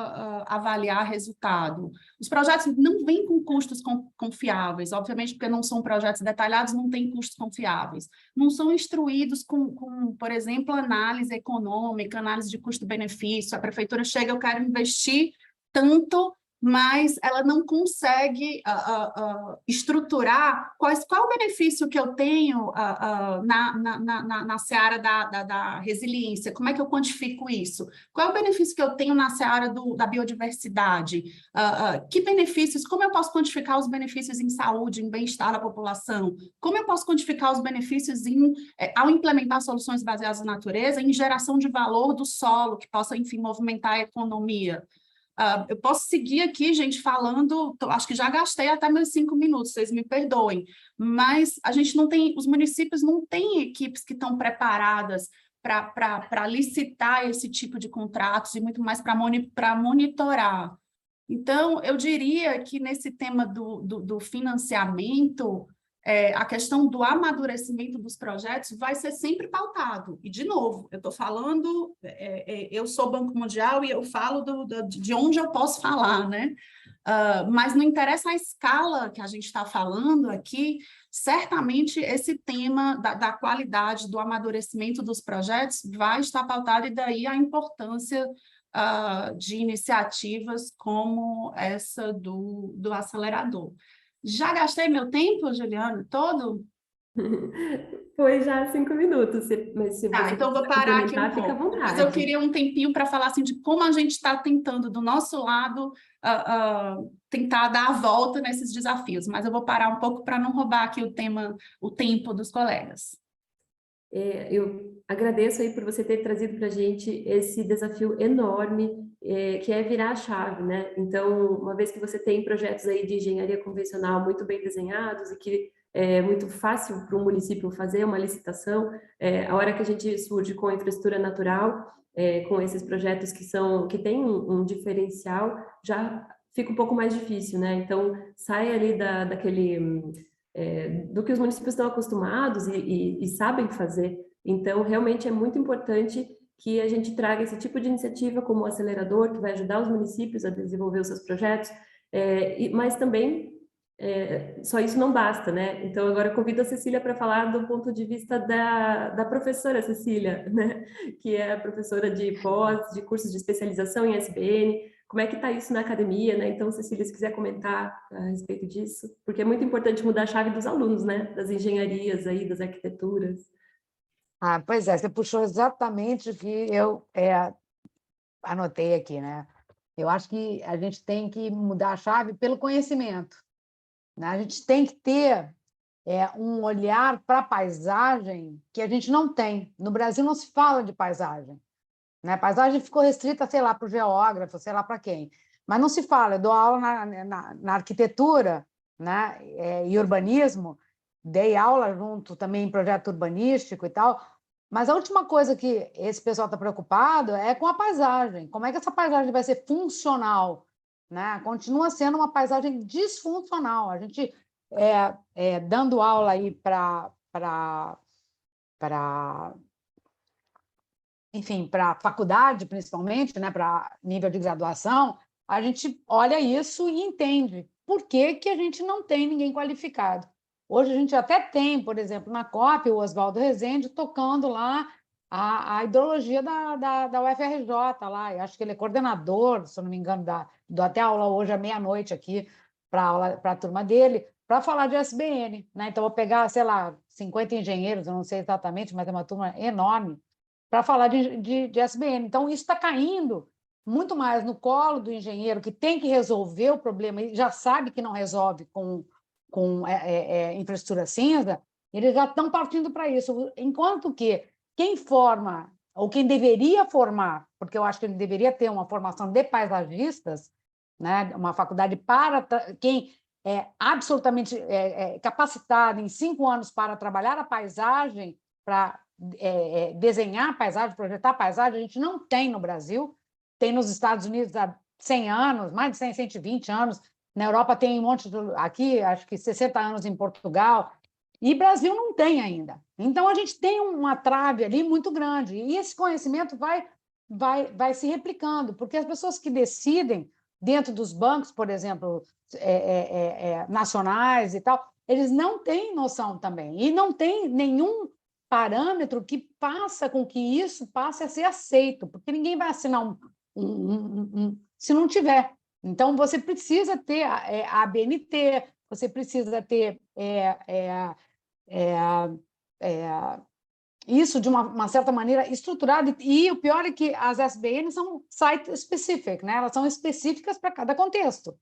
avaliar resultado. Os projetos não vêm com custos confiáveis, obviamente porque não são projetos detalhados, não têm custos confiáveis. Não são instruídos com, por exemplo, análise econômica, análise de custo-benefício. A prefeitura chega, eu quero investir tanto, mas ela não consegue estruturar qual o benefício que eu tenho na seara da resiliência, como é que eu quantifico isso? Qual é o benefício que eu tenho na seara da biodiversidade? Que benefícios, como eu posso quantificar os benefícios em saúde, em bem-estar da população? Como eu posso quantificar os benefícios ao implementar soluções baseadas na natureza, em geração de valor do solo, que possa, enfim, movimentar a economia? Eu posso seguir aqui, gente, falando, acho que já gastei até meus 5 minutos, vocês me perdoem, mas a gente não tem, os municípios não têm equipes que estão preparadas para licitar esse tipo de contratos e muito mais para monitorar. Então, eu diria que nesse tema do financiamento, a questão do amadurecimento dos projetos vai ser sempre pautado. E, de novo, eu estou falando, eu sou Banco Mundial e eu falo de onde eu posso falar, né? Mas não interessa a escala que a gente está falando aqui, certamente esse tema da qualidade, do amadurecimento dos projetos vai estar pautado, e daí a importância de iniciativas como essa do acelerador. Já gastei meu tempo, Juliana, todo?
Foi já 5 minutos, mas se você
Então vou parar aqui um
fica à
pouco. Mas
vontade.
eu queria um tempinho para falar assim, de como a gente está tentando, do nosso lado, tentar dar a volta nesses desafios. Mas eu vou parar um pouco para não roubar aqui o tempo dos colegas.
Eu agradeço aí por você ter trazido para a gente esse desafio enorme, que é virar a chave, né? Então, uma vez que você tem projetos aí de engenharia convencional muito bem desenhados e que é muito fácil para o município fazer uma licitação, a hora que a gente surge com a infraestrutura natural, com esses projetos que têm um diferencial, já fica um pouco mais difícil, né? Então, sai ali do que os municípios estão acostumados e sabem fazer. Então, realmente é muito importante que a gente traga esse tipo de iniciativa como o acelerador, que vai ajudar os municípios a desenvolver os seus projetos, mas também só isso não basta, né? Então, agora eu convido a Cecília para falar do ponto de vista da professora Cecília, né? Que é a professora de pós, de cursos de especialização em SBN. Como é que está isso na academia, né? Então, Cecília, se quiser comentar a respeito disso, porque é muito importante mudar a chave dos alunos, né? Das engenharias aí, das arquiteturas.
Pois é, você puxou exatamente o que eu anotei aqui, né? Eu acho que a gente tem que mudar a chave pelo conhecimento, né? A gente tem que ter um olhar para a paisagem que a gente não tem. No Brasil não se fala de paisagem, né? Paisagem ficou restrita, sei lá, para o geógrafo, sei lá para quem. Mas não se fala. Eu dou aula na arquitetura, né? E urbanismo, dei aula junto também em projeto urbanístico e tal. Mas a última coisa que esse pessoal está preocupado é com a paisagem. Como é que essa paisagem vai ser funcional, né? Continua sendo uma paisagem disfuncional. A gente dando aula aí enfim, para faculdade, principalmente, né, para nível de graduação, a gente olha isso e entende por que que a gente não tem ninguém qualificado. Hoje a gente até tem, por exemplo, na COP, o Oswaldo Rezende tocando lá a ideologia da UFRJ, lá. Eu acho que ele é coordenador, se eu não me engano, dou até aula hoje à meia-noite aqui para a turma dele, para falar de SBN, né? Então, vou pegar, sei lá, 50 engenheiros, eu não sei exatamente, mas é uma turma enorme, para falar de SBN. Então, isso está caindo muito mais no colo do engenheiro, que tem que resolver o problema e já sabe que não resolve com infraestrutura cinza, eles já estão partindo para isso. Enquanto que quem forma, ou quem deveria formar, porque eu acho que ele deveria ter uma formação de paisagistas, né, uma faculdade para quem é absolutamente capacitado em 5 anos para trabalhar a paisagem, para desenhar a paisagem, projetar a paisagem, a gente não tem no Brasil, tem nos Estados Unidos há 100 anos, mais de 100, 120 anos, na Europa tem um monte, aqui acho que 60 anos em Portugal, e Brasil não tem ainda. Então, a gente tem uma trave ali muito grande, e esse conhecimento vai se replicando, porque as pessoas que decidem dentro dos bancos, por exemplo, nacionais e tal, eles não têm noção também, e não tem nenhum parâmetro que faça com que isso passe a ser aceito, porque ninguém vai assinar se não tiver. Então, você precisa ter a ABNT, você precisa ter isso de uma certa maneira estruturado, e o pior é que as SBN são site-specific, né? Elas são específicas para cada contexto.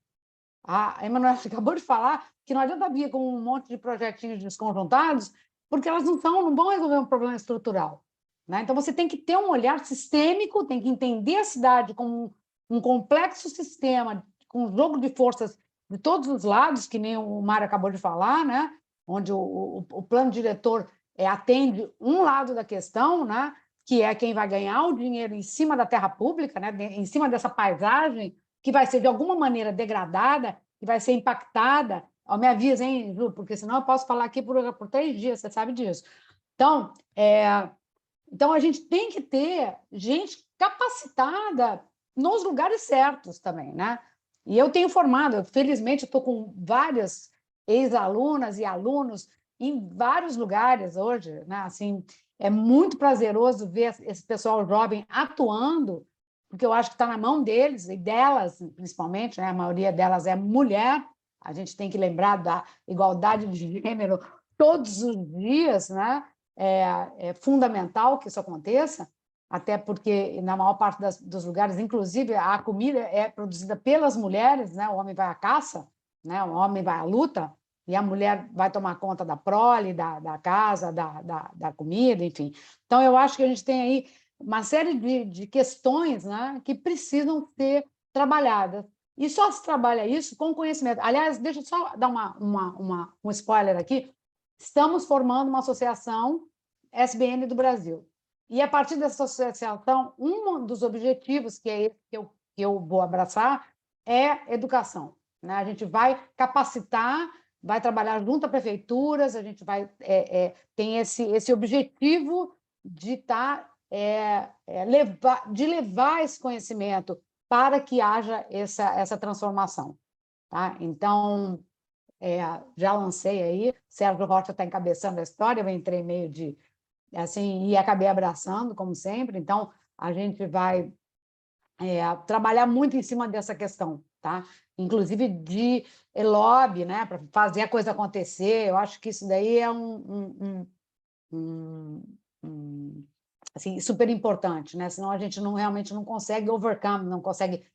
A Emanuela acabou de falar que não adianta vir com um monte de projetinhos desconjuntados, porque elas não vão resolver um problema estrutural, né? Então, você tem que ter um olhar sistêmico, tem que entender a cidade como um complexo sistema, com um jogo de forças de todos os lados, que nem o Mário acabou de falar, né? Onde o plano diretor atende um lado da questão, né? Que é quem vai ganhar o dinheiro em cima da terra pública, né? Em cima dessa paisagem, que vai ser de alguma maneira degradada, que vai ser impactada. Me avisa, hein, Ju, porque senão eu posso falar aqui por 3 dias, você sabe disso. Então, então, a gente tem que ter gente capacitada nos lugares certos também, né? E eu tenho formado, felizmente, estou com várias ex-alunas e alunos em vários lugares hoje, né? Assim, é muito prazeroso ver esse pessoal jovem atuando, porque eu acho que está na mão deles e delas, principalmente, né? A maioria delas é mulher. A gente tem que lembrar da igualdade de gênero todos os dias, né? É fundamental que isso aconteça, até porque, na maior parte dos lugares, inclusive, a comida é produzida pelas mulheres, né? O homem vai à caça, né? O homem vai à luta, e a mulher vai tomar conta da prole, da casa, da comida, enfim. Então, eu acho que a gente tem aí uma série de questões, né, que precisam ser trabalhadas. E só se trabalha isso com conhecimento. Aliás, deixa eu só dar um spoiler aqui. Estamos formando uma associação SBN do Brasil. E, a partir dessa associação, um dos objetivos, que é esse que eu vou abraçar, é educação, né? A gente vai capacitar, vai trabalhar junto a prefeituras, a gente vai tem esse objetivo de levar esse conhecimento para que haja essa transformação, tá? Então, já lancei aí, Sérgio Rocha está encabeçando a história, eu entrei meio de assim, e acabei abraçando, como sempre. Então, a gente vai trabalhar muito em cima dessa questão, tá? Inclusive de lobby, né? Para fazer a coisa acontecer. Eu acho que isso daí é assim, super importante, né? Senão a gente realmente não consegue overcome, não consegue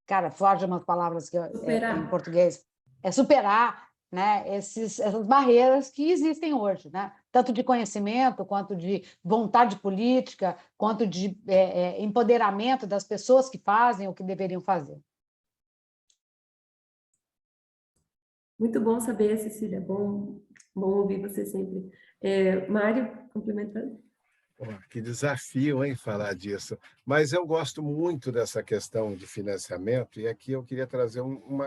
cara, foge umas palavras que em português, superar, né, essas barreiras que existem hoje, né? Tanto de conhecimento, quanto de vontade política, quanto de empoderamento das pessoas que fazem o que deveriam fazer.
Muito bom saber, Cecília, bom Bom ouvir você sempre. Mário, complementando?
Pô, que desafio, hein, falar disso. Mas eu gosto muito dessa questão de financiamento, e aqui eu queria trazer uma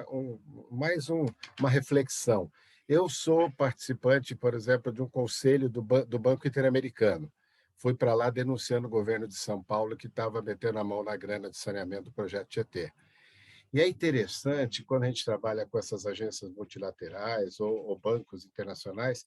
reflexão. Eu sou participante, por exemplo, de um conselho do Banco Interamericano. Fui para lá denunciando o governo de São Paulo que estava metendo a mão na grana de saneamento do projeto Tietê. E é interessante, quando a gente trabalha com essas agências multilaterais ou bancos internacionais,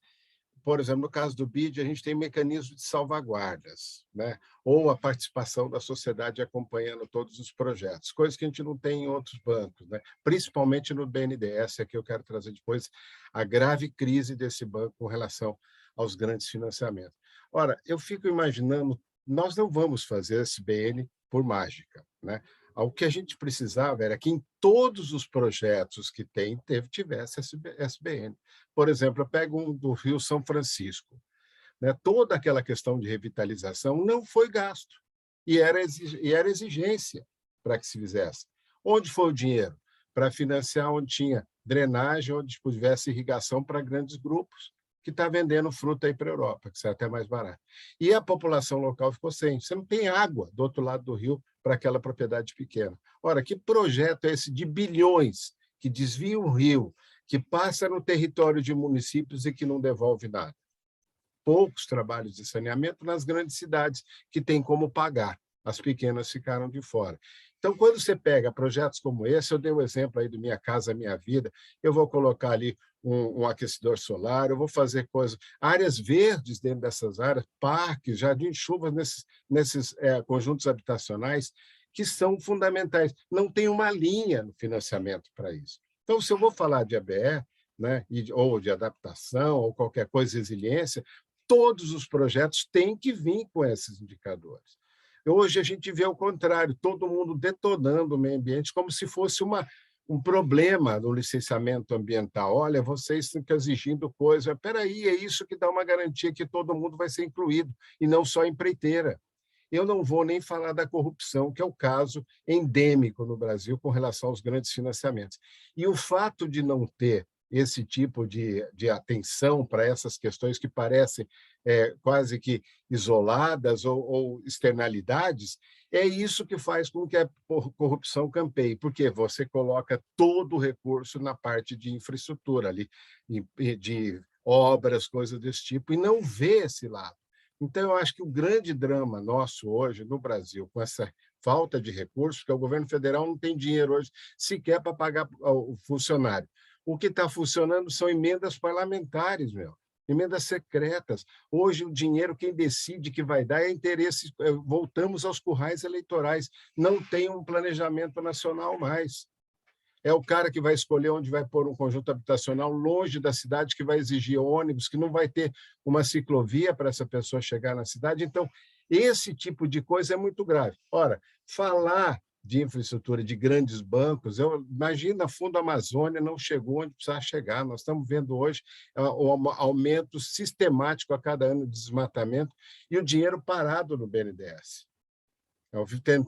por exemplo, no caso do BID, a gente tem mecanismo de salvaguardas, né? Ou a participação da sociedade acompanhando todos os projetos, coisas que a gente não tem em outros bancos, né? Principalmente no BNDES, aqui eu quero trazer depois a grave crise desse banco com relação aos grandes financiamentos. Ora, eu fico imaginando, nós não vamos fazer esse BN por mágica, né? O que a gente precisava era que em todos os projetos que tivesse SBN. Por exemplo, eu pego um do Rio São Francisco, né? Toda aquela questão de revitalização não foi gasto, e era exigência para que se fizesse. Onde foi o dinheiro? Para financiar onde tinha drenagem, onde tivesse irrigação para grandes grupos, que está vendendo fruta aí para a Europa, que sai até mais barato. E a população local ficou sem. Você não tem água do outro lado do rio para aquela propriedade pequena. Ora, que projeto é esse de bilhões que desvia o rio, que passa no território de municípios e que não devolve nada? Poucos trabalhos de saneamento nas grandes cidades, que têm como pagar. As pequenas ficaram de fora. Então, quando você pega projetos como esse, eu dei um exemplo aí do Minha Casa Minha Vida, eu vou colocar ali um aquecedor solar, eu vou fazer coisas, áreas verdes dentro dessas áreas, parques, jardim de chuva nesses conjuntos habitacionais, que são fundamentais. Não tem uma linha no financiamento para isso. Então, se eu vou falar de ABE, né, ou de adaptação, ou qualquer coisa, resiliência, todos os projetos têm que vir com esses indicadores. Hoje a gente vê o contrário, todo mundo detonando o meio ambiente como se fosse um problema no licenciamento ambiental. Olha, vocês estão exigindo coisa. Espera aí, é isso que dá uma garantia que todo mundo vai ser incluído, e não só a empreiteira. Eu não vou nem falar da corrupção, que é o caso endêmico no Brasil com relação aos grandes financiamentos. E o fato de não ter esse tipo de atenção para essas questões que parecem quase que isoladas ou externalidades, é isso que faz com que a corrupção campeie, porque você coloca todo o recurso na parte de infraestrutura, ali, de obras, coisas desse tipo, e não vê esse lado. Então, eu acho que o grande drama nosso hoje no Brasil, com essa falta de recursos, que o governo federal não tem dinheiro hoje sequer para pagar o funcionário. O que está funcionando são emendas parlamentares, emendas secretas. Hoje, o dinheiro, quem decide que vai dar é interesse. Voltamos aos currais eleitorais. Não tem um planejamento nacional mais. É o cara que vai escolher onde vai pôr um conjunto habitacional longe da cidade, que vai exigir ônibus, que não vai ter uma ciclovia para essa pessoa chegar na cidade. Então, esse tipo de coisa é muito grave. Ora, falar de infraestrutura de grandes bancos, imagina, a Fundo Amazônia não chegou onde precisava chegar. Nós estamos vendo hoje o aumento sistemático a cada ano de desmatamento e o dinheiro parado no BNDES.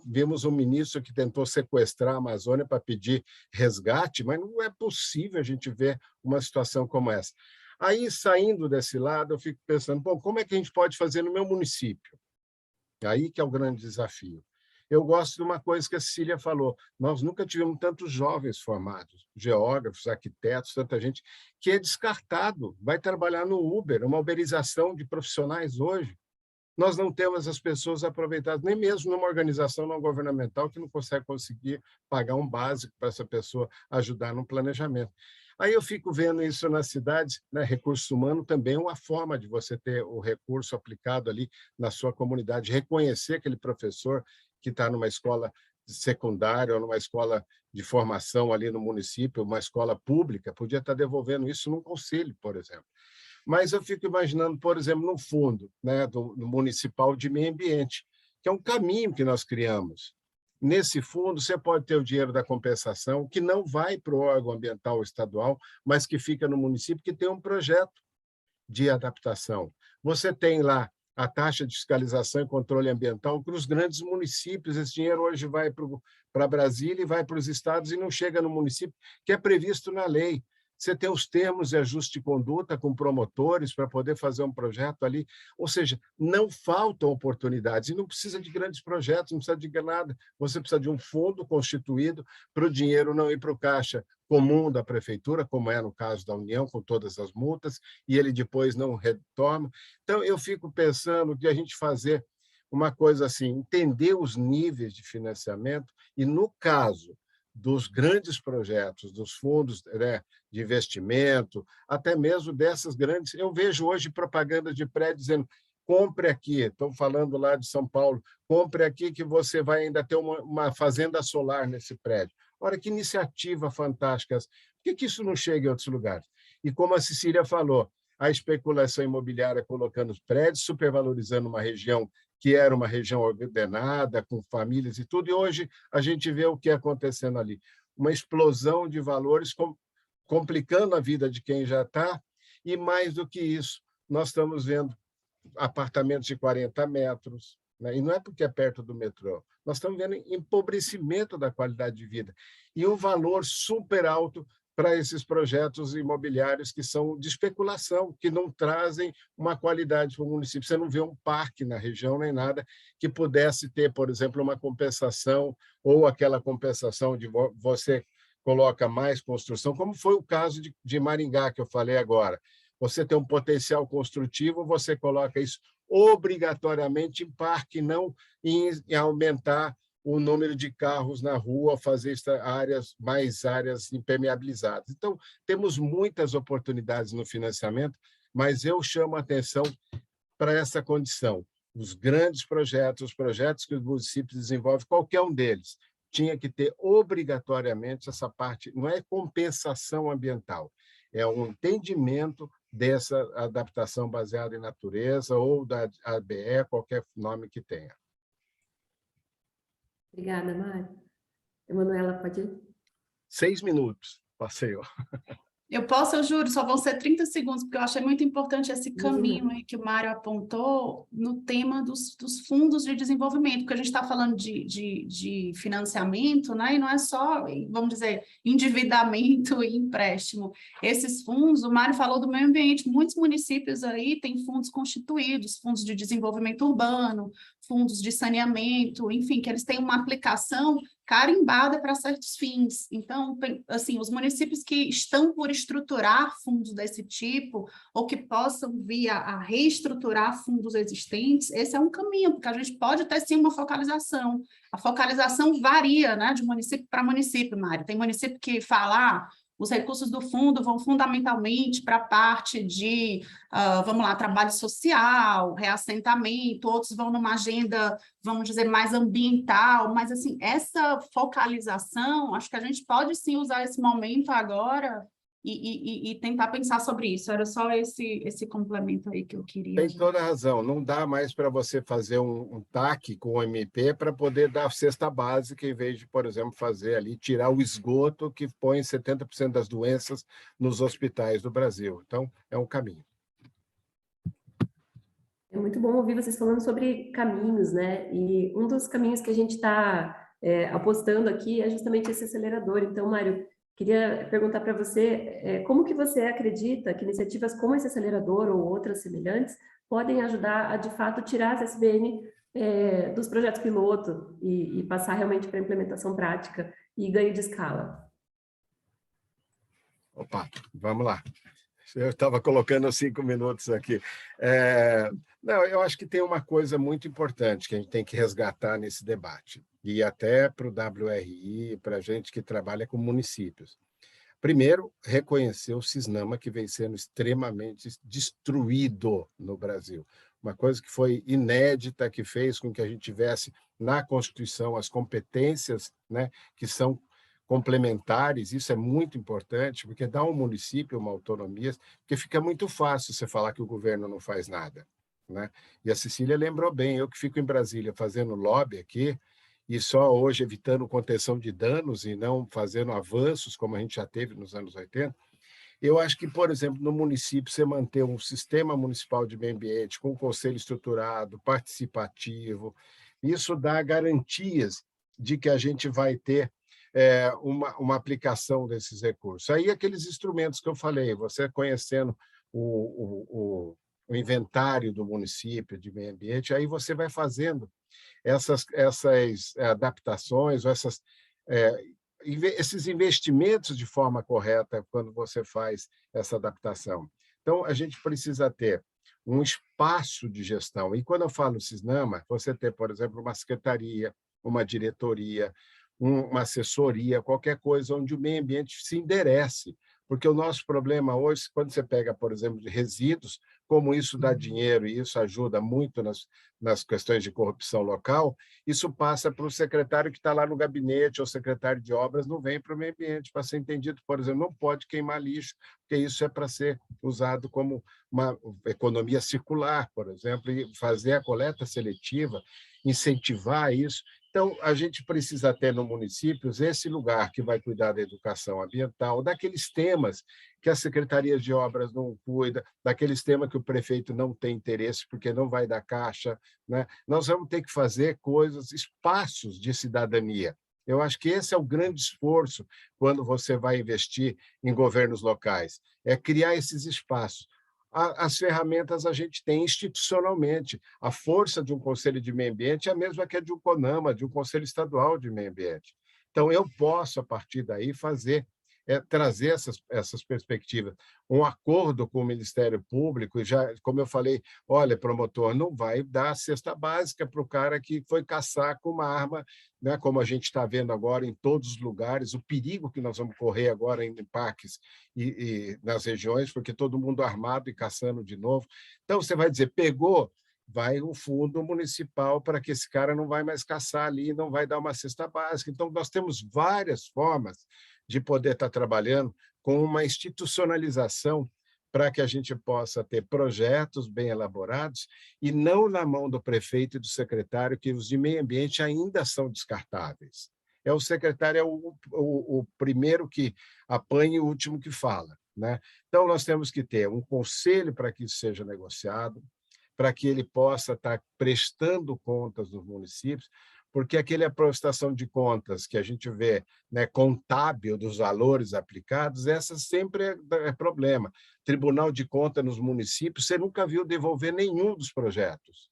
Vimos um ministro que tentou sequestrar a Amazônia para pedir resgate, mas não é possível a gente ver uma situação como essa. Aí, saindo desse lado, eu fico pensando, bom, como é que a gente pode fazer no meu município? Aí que é o grande desafio. Eu gosto de uma coisa que a Cecília falou, nós nunca tivemos tantos jovens formados, geógrafos, arquitetos, tanta gente, que é descartado, vai trabalhar no Uber, uma uberização de profissionais hoje. Nós não temos as pessoas aproveitadas, nem mesmo numa organização não governamental que não conseguir pagar um básico para essa pessoa ajudar no planejamento. Aí eu fico vendo isso nas cidades, né? Recurso humano também é uma forma de você ter o recurso aplicado ali na sua comunidade, reconhecer aquele professor que está numa escola secundária ou numa escola de formação ali no município, uma escola pública, podia estar devolvendo isso num conselho, por exemplo. Mas eu fico imaginando, por exemplo, no fundo, né, do municipal de meio ambiente, que é um caminho que nós criamos. Nesse fundo, você pode ter o dinheiro da compensação, que não vai para o órgão ambiental estadual, mas que fica no município, que tem um projeto de adaptação. Você tem lá a taxa de fiscalização e controle ambiental para os grandes municípios. Esse dinheiro hoje vai para Brasília e vai para os estados e não chega no município, que é previsto na lei. você tem os termos de ajuste de conduta com promotores para poder fazer um projeto ali. Ou seja, não faltam oportunidades. E não precisa de grandes projetos, não precisa de nada. Você precisa de um fundo constituído para o dinheiro não ir para o caixa comum da prefeitura, como é no caso da União, com todas as multas, e ele depois não retorna. Então, eu fico pensando de a gente fazer uma coisa assim, entender os níveis de financiamento e, no caso dos grandes projetos, dos fundos, né, de investimento, até mesmo dessas grandes... Eu vejo hoje propaganda de prédio dizendo compre aqui, estão falando lá de São Paulo, compre aqui que você vai ainda ter uma fazenda solar nesse prédio. Olha que iniciativa fantástica. Por que isso não chega em outros lugares? E como a Cecília falou, a especulação imobiliária colocando os prédios, supervalorizando uma região que era uma região ordenada, com famílias e tudo, e hoje a gente vê o que é acontecendo ali. Uma explosão de valores, complicando a vida de quem já está, e mais do que isso, nós estamos vendo apartamentos de 40 metros, né? E não é porque é perto do metrô, nós estamos vendo empobrecimento da qualidade de vida, e um valor super alto para esses projetos imobiliários que são de especulação, que não trazem uma qualidade para o município. Você não vê um parque na região nem nada que pudesse ter, por exemplo, uma compensação, ou aquela compensação de você coloca mais construção, como foi o caso de Maringá, que eu falei agora. Você tem um potencial construtivo, você coloca isso obrigatoriamente em parque, não em aumentar o número de carros na rua, fazer mais áreas impermeabilizadas. Então, temos muitas oportunidades no financiamento, mas eu chamo a atenção para essa condição. Os grandes projetos, os projetos que os municípios desenvolvem, qualquer um deles, tinha que ter obrigatoriamente essa parte, não é compensação ambiental, é um entendimento dessa adaptação baseada em natureza ou da ABE, qualquer nome que tenha.
Obrigada, Mari. Emanuela, pode ir?
6 minutos, passei. Ó.
Eu posso, eu juro, só vão ser 30 segundos, porque eu achei muito importante esse caminho aí que o Mário apontou no tema dos fundos de desenvolvimento, porque a gente está falando de financiamento, né? E não é só, vamos dizer, endividamento e empréstimo. Esses fundos, o Mário falou do meio ambiente, muitos municípios aí têm fundos constituídos, fundos de desenvolvimento urbano, fundos de saneamento, enfim, que eles têm uma aplicação carimbada para certos fins. Então, assim, os municípios que estão por estruturar fundos desse tipo, ou que possam vir a reestruturar fundos existentes, esse é um caminho, porque a gente pode ter, sim, uma focalização. A focalização varia, né, de município para município, Mário. Tem município que fala, os recursos do fundo vão fundamentalmente para a parte de, vamos lá, trabalho social, reassentamento, outros vão numa agenda, vamos dizer, mais ambiental, mas, assim, essa focalização, acho que a gente pode, sim, usar esse momento agora e tentar pensar sobre isso. Era só esse complemento aí que eu queria.
Tem toda a razão. Não dá mais para você fazer um TAC com o MP para poder dar a cesta básica, em vez de, por exemplo, fazer ali, tirar o esgoto que põe 70% das doenças nos hospitais do Brasil. Então, é um caminho.
É muito bom ouvir vocês falando sobre caminhos, né? E um dos caminhos que a gente está apostando aqui é justamente esse acelerador. Então, Mário, queria perguntar para você, como que você acredita que iniciativas como esse acelerador ou outras semelhantes podem ajudar a, de fato, tirar as SBN dos projetos piloto e passar realmente para a implementação prática e ganho de escala?
Opa, vamos lá. Eu estava colocando 5 minutos aqui. Não, eu acho que tem uma coisa muito importante que a gente tem que resgatar nesse debate, e até para o WRI, para a gente que trabalha com municípios. Primeiro, reconhecer o Cisnama, que vem sendo extremamente destruído no Brasil. Uma coisa que foi inédita, que fez com que a gente tivesse na Constituição as competências, né, que são complementares. Isso é muito importante, porque dá ao município uma autonomia, porque fica muito fácil você falar que o governo não faz nada, né? E a Cecília lembrou bem, eu que fico em Brasília fazendo lobby aqui, e só hoje evitando contenção de danos e não fazendo avanços, como a gente já teve nos anos 80, eu acho que, por exemplo, no município, você manter um sistema municipal de meio ambiente com um conselho estruturado, participativo, isso dá garantias de que a gente vai ter uma aplicação desses recursos. Aí aqueles instrumentos que eu falei, você conhecendo o inventário do município de meio ambiente, aí você vai fazendo essas adaptações, ou esses investimentos de forma correta quando você faz essa adaptação. Então, a gente precisa ter um espaço de gestão. E quando eu falo CISNAMA, você ter, por exemplo, uma secretaria, uma diretoria, uma assessoria, qualquer coisa onde o meio ambiente se enderece. Porque o nosso problema hoje, quando você pega, por exemplo, de resíduos, como isso dá dinheiro e isso ajuda muito nas questões de corrupção local, isso passa para o secretário que está lá no gabinete, ou secretário de obras, não vem para o meio ambiente. Para ser entendido, por exemplo, não pode queimar lixo, porque isso é para ser usado como uma economia circular, por exemplo, e fazer a coleta seletiva, incentivar isso. Então, a gente precisa ter no municípios esse lugar que vai cuidar da educação ambiental, daqueles temas que as secretarias de obras não cuidam, daqueles temas que o prefeito não tem interesse porque não vai dar caixa, né? Nós vamos ter que fazer coisas, espaços de cidadania. Eu acho que esse é o grande esforço quando você vai investir em governos locais, é criar esses espaços. As ferramentas a gente tem institucionalmente. A força de um Conselho de Meio Ambiente é a mesma que a de um CONAMA, de um Conselho Estadual de Meio Ambiente. Então, eu posso, a partir daí, trazer essas perspectivas. Um acordo com o Ministério Público, e já, como eu falei, olha, promotor, não vai dar a cesta básica para o cara que foi caçar com uma arma, né, como a gente está vendo agora em todos os lugares, o perigo que nós vamos correr agora em parques e nas regiões, porque todo mundo armado e caçando de novo. Então, você vai dizer, pegou, vai o fundo municipal para que esse cara não vai mais caçar ali, não vai dar uma cesta básica. Então, nós temos várias formas de poder estar trabalhando com uma institucionalização para que a gente possa ter projetos bem elaborados e não na mão do prefeito e do secretário, que os de meio ambiente ainda são descartáveis. O secretário é o primeiro que apanha e o último que fala, né? Então, nós temos que ter um conselho para que isso seja negociado, para que ele possa estar prestando contas nos municípios, porque aquela prestação de contas que a gente vê, né, contábil dos valores aplicados, essa sempre é problema. Tribunal de Contas nos municípios, você nunca viu devolver nenhum dos projetos,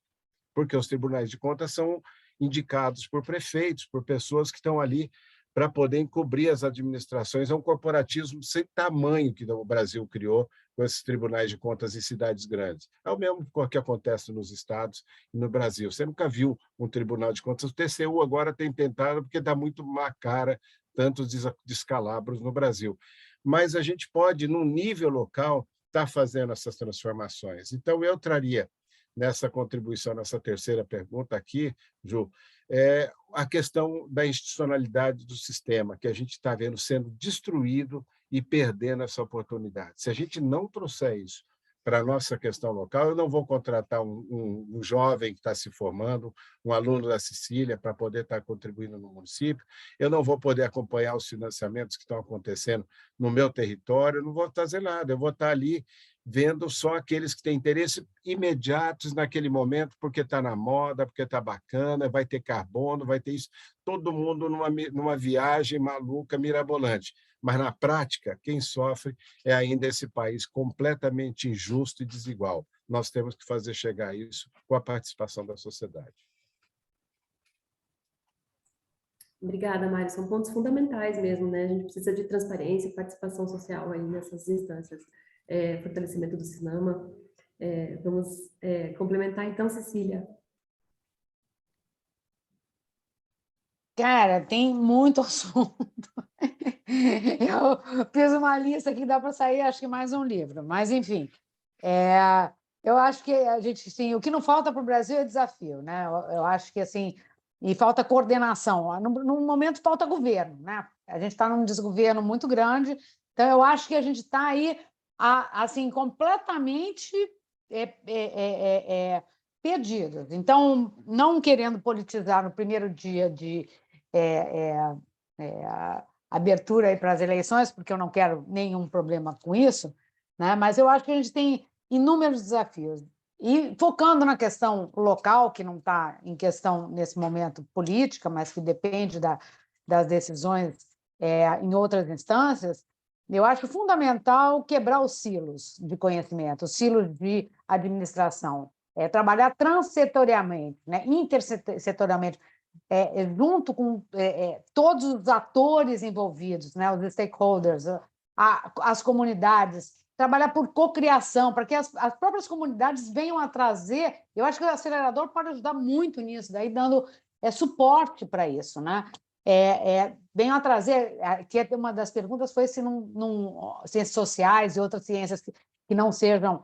porque os tribunais de contas são indicados por prefeitos, por pessoas que estão ali para poder encobrir as administrações. É um corporatismo sem tamanho que o Brasil criou com esses tribunais de contas em cidades grandes. É o mesmo que acontece nos estados e no Brasil. Você nunca viu um tribunal de contas. O TCU agora tem tentado, porque dá muito má cara tantos descalabros no Brasil. Mas a gente pode, num nível local, estar fazendo essas transformações. Então, eu traria nessa contribuição, nessa terceira pergunta aqui, Ju, a questão da institucionalidade do sistema, que a gente está vendo sendo destruído e perdendo essa oportunidade. Se a gente não trouxer isso para a nossa questão local, eu não vou contratar um jovem que está se formando, um aluno da Sicília, para poder estar contribuindo no município, eu não vou poder acompanhar os financiamentos que estão acontecendo no meu território, eu não vou fazer nada, eu vou estar ali vendo só aqueles que têm interesse imediatos naquele momento, porque está na moda, porque está bacana, vai ter carbono, vai ter isso, todo mundo numa viagem maluca, mirabolante. Mas, na prática, quem sofre é ainda esse país completamente injusto e desigual. Nós temos que fazer chegar isso com a participação da sociedade.
Obrigada, Mário. São pontos fundamentais mesmo, né? A gente precisa de transparência e participação social aí nessas instâncias. Fortalecimento do CISNAMA. Vamos complementar, então, Cecília.
Cara, tem muito assunto. Eu fiz uma lista que dá para sair, acho que mais um livro. Mas, enfim, eu acho que a gente, sim, o que não falta para o Brasil é desafio, né? Eu acho que, assim, e falta coordenação. No momento, falta governo, né? A gente está num desgoverno muito grande, então eu acho que a gente está aí, assim, completamente perdido. Então, não querendo politizar no primeiro dia de abertura para as eleições, porque eu não quero nenhum problema com isso, né? Mas eu acho que a gente tem inúmeros desafios. E focando na questão local, que não está em questão nesse momento política, mas que depende das decisões em outras instâncias, eu acho fundamental quebrar os silos de conhecimento, os silos de administração, trabalhar transsetorialmente, né, intersetorialmente, junto com todos os atores envolvidos, né, os stakeholders, as comunidades, trabalhar por cocriação, para que as próprias comunidades venham a trazer. Eu acho que o acelerador pode ajudar muito nisso, daí dando suporte para isso, né? Venham a trazer, que uma das perguntas foi se ciências sociais e outras ciências que não sejam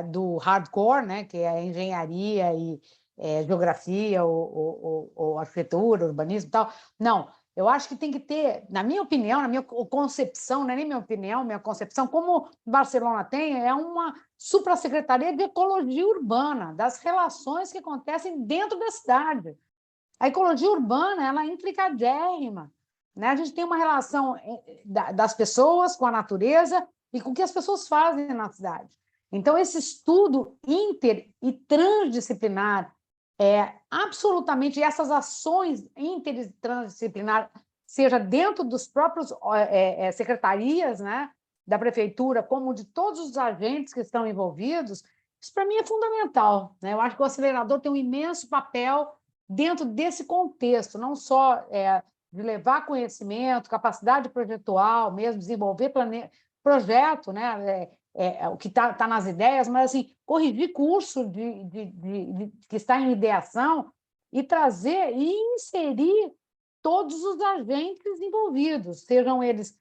do hardcore, né, que é a engenharia e geografia ou arquitetura, urbanismo e tal. Não, eu acho que tem que ter, na minha opinião, na minha concepção, não é nem minha opinião, minha concepção, como Barcelona tem, é uma suprasecretaria de ecologia urbana, das relações que acontecem dentro da cidade. A ecologia urbana, ela é intricadérrima, né? A gente tem uma relação das pessoas com a natureza e com o que as pessoas fazem na cidade. Então, esse estudo inter e transdisciplinar, absolutamente, essas ações inter e transdisciplinar, seja dentro dos próprios secretarias, né, da prefeitura, como de todos os agentes que estão envolvidos, isso para mim é fundamental, né? Eu acho que o acelerador tem um imenso papel dentro desse contexto, não só de levar conhecimento, capacidade projetual, mesmo desenvolver projeto, né? O que está nas ideias, mas assim, corrigir curso que está em ideação e trazer e inserir todos os agentes envolvidos, sejam eles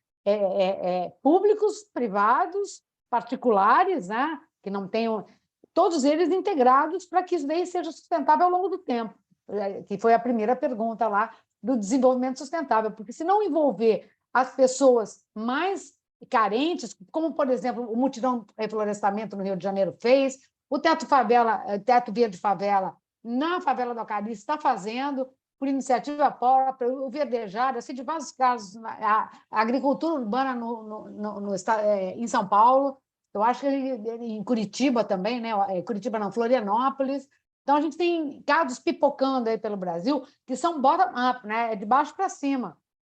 públicos, privados, particulares, né? Que não tenham, todos eles integrados para que isso daí seja sustentável ao longo do tempo, que foi a primeira pergunta lá do desenvolvimento sustentável, porque se não envolver as pessoas mais carentes, como, por exemplo, o Mutirão Reflorestamento no Rio de Janeiro fez, o Teto Verde Favela, na favela do Acari, está fazendo, por iniciativa própria, o Verdejar, assim, de vários casos, a agricultura urbana em São Paulo, eu acho que em Curitiba também, né? Curitiba não, Florianópolis. Então, a gente tem casos pipocando aí pelo Brasil que são bottom-up, né? De baixo para cima.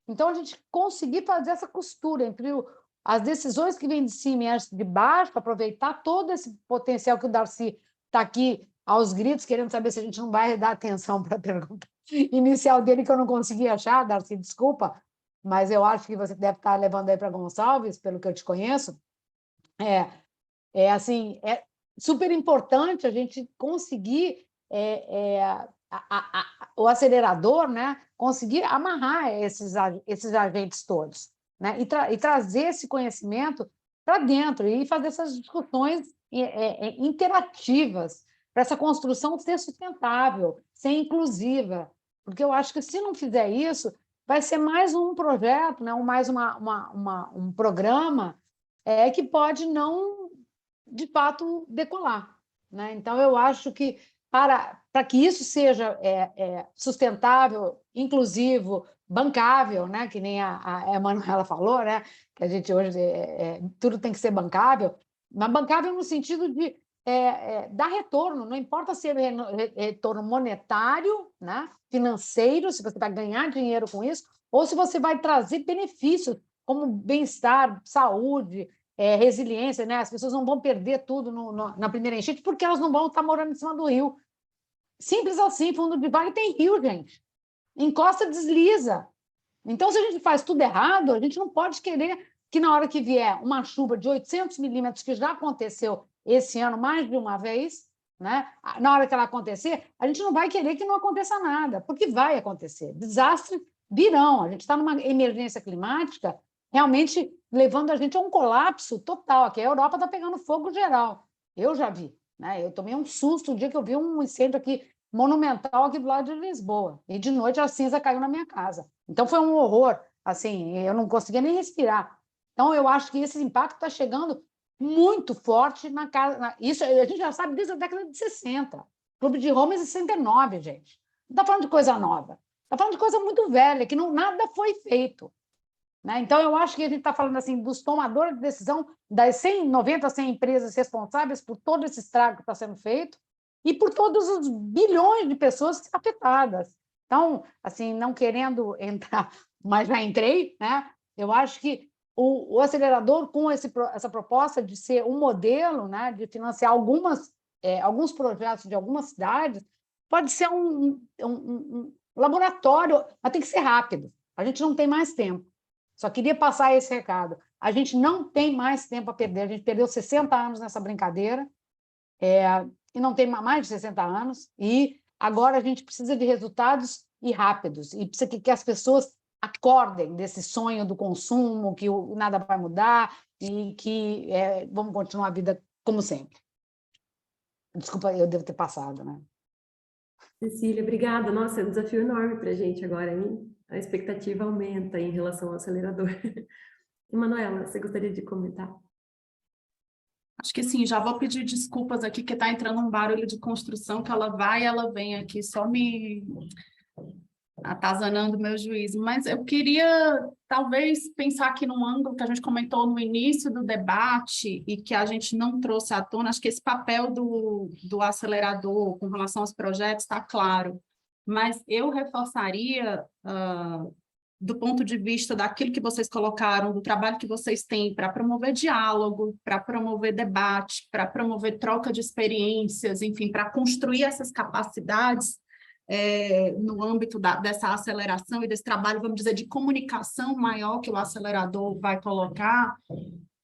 Então, a gente conseguir fazer essa costura entre as decisões que vêm de cima e as de baixo, para aproveitar todo esse potencial que o Darcy está aqui aos gritos, querendo saber se a gente não vai dar atenção para a pergunta inicial dele, que eu não consegui achar, Darcy, desculpa, mas eu acho que você deve estar levando aí para Gonçalves, pelo que eu te conheço. Assim, é super importante a gente conseguir o acelerador, né, conseguir amarrar esses agentes todos, né, e trazer esse conhecimento para dentro e fazer essas discussões interativas para essa construção ser sustentável, ser inclusiva, porque eu acho que se não fizer isso, vai ser mais um projeto, né, mais um programa que pode não, de fato, decolar, né? Então, eu acho que para que isso seja sustentável, inclusivo, bancável, né? Que nem a Emanuela falou, né? Que a gente hoje tudo tem que ser bancável, mas bancável no sentido de dar retorno, não importa se é retorno monetário, né? Financeiro, se você vai ganhar dinheiro com isso, ou se você vai trazer benefícios como bem-estar, saúde, resiliência, né? As pessoas não vão perder tudo na primeira enchente porque elas não vão estar morando em cima do rio. Simples assim, fundo de vale tem rio, gente. Encosta, desliza. Então, se a gente faz tudo errado, a gente não pode querer que na hora que vier uma chuva de 800 milímetros, que já aconteceu esse ano mais de uma vez, né? Na hora que ela acontecer, a gente não vai querer que não aconteça nada, porque vai acontecer. Desastres virão. A gente está numa emergência climática realmente levando a gente a um colapso total. Aqui a Europa está pegando fogo geral. Eu já vi, né? Eu tomei um susto o dia que eu vi um incêndio aqui monumental aqui do lado de Lisboa. E de noite a cinza caiu na minha casa. Então foi um horror. Assim, eu não conseguia nem respirar. Então eu acho que esse impacto está chegando muito forte na casa. Isso a gente já sabe desde a década de 60. Clube de Roma é 69, gente. Não está falando de coisa nova. Está falando de coisa muito velha, que nada foi feito. Né? Então, eu acho que a gente está falando assim, dos tomadores de decisão, das 90 a 100 empresas responsáveis por todo esse estrago que está sendo feito e por todos os bilhões de pessoas afetadas. Então, assim, não querendo entrar mas já entrei, né? Eu acho que o acelerador, com essa proposta de ser um modelo, né, de financiar alguns projetos de algumas cidades, pode ser um laboratório, mas tem que ser rápido. A gente não tem mais tempo. Só queria passar esse recado. A gente não tem mais tempo a perder. A gente perdeu 60 anos nessa brincadeira, e não tem mais de 60 anos, e agora a gente precisa de resultados e rápidos, e precisa que as pessoas acordem desse sonho do consumo, que nada vai mudar e que vamos continuar a vida como sempre. Desculpa, eu devo ter passado, né?
Cecília, obrigada. Nossa, é um desafio enorme para a gente agora, hein? A expectativa aumenta em relação ao acelerador. E, Manuela, você gostaria de comentar?
Acho que sim, já vou pedir desculpas aqui, que está entrando um barulho de construção, que ela vai e ela vem aqui, só me atazanando o meu juízo. Mas eu queria, talvez, pensar aqui num ângulo que a gente comentou no início do debate e que a gente não trouxe à tona. Acho que esse papel do acelerador com relação aos projetos está claro, mas eu reforçaria, do ponto de vista daquilo que vocês colocaram, do trabalho que vocês têm para promover diálogo, para promover debate, para promover troca de experiências, enfim, para construir essas capacidades no âmbito dessa aceleração e desse trabalho, vamos dizer, de comunicação maior que o acelerador vai colocar,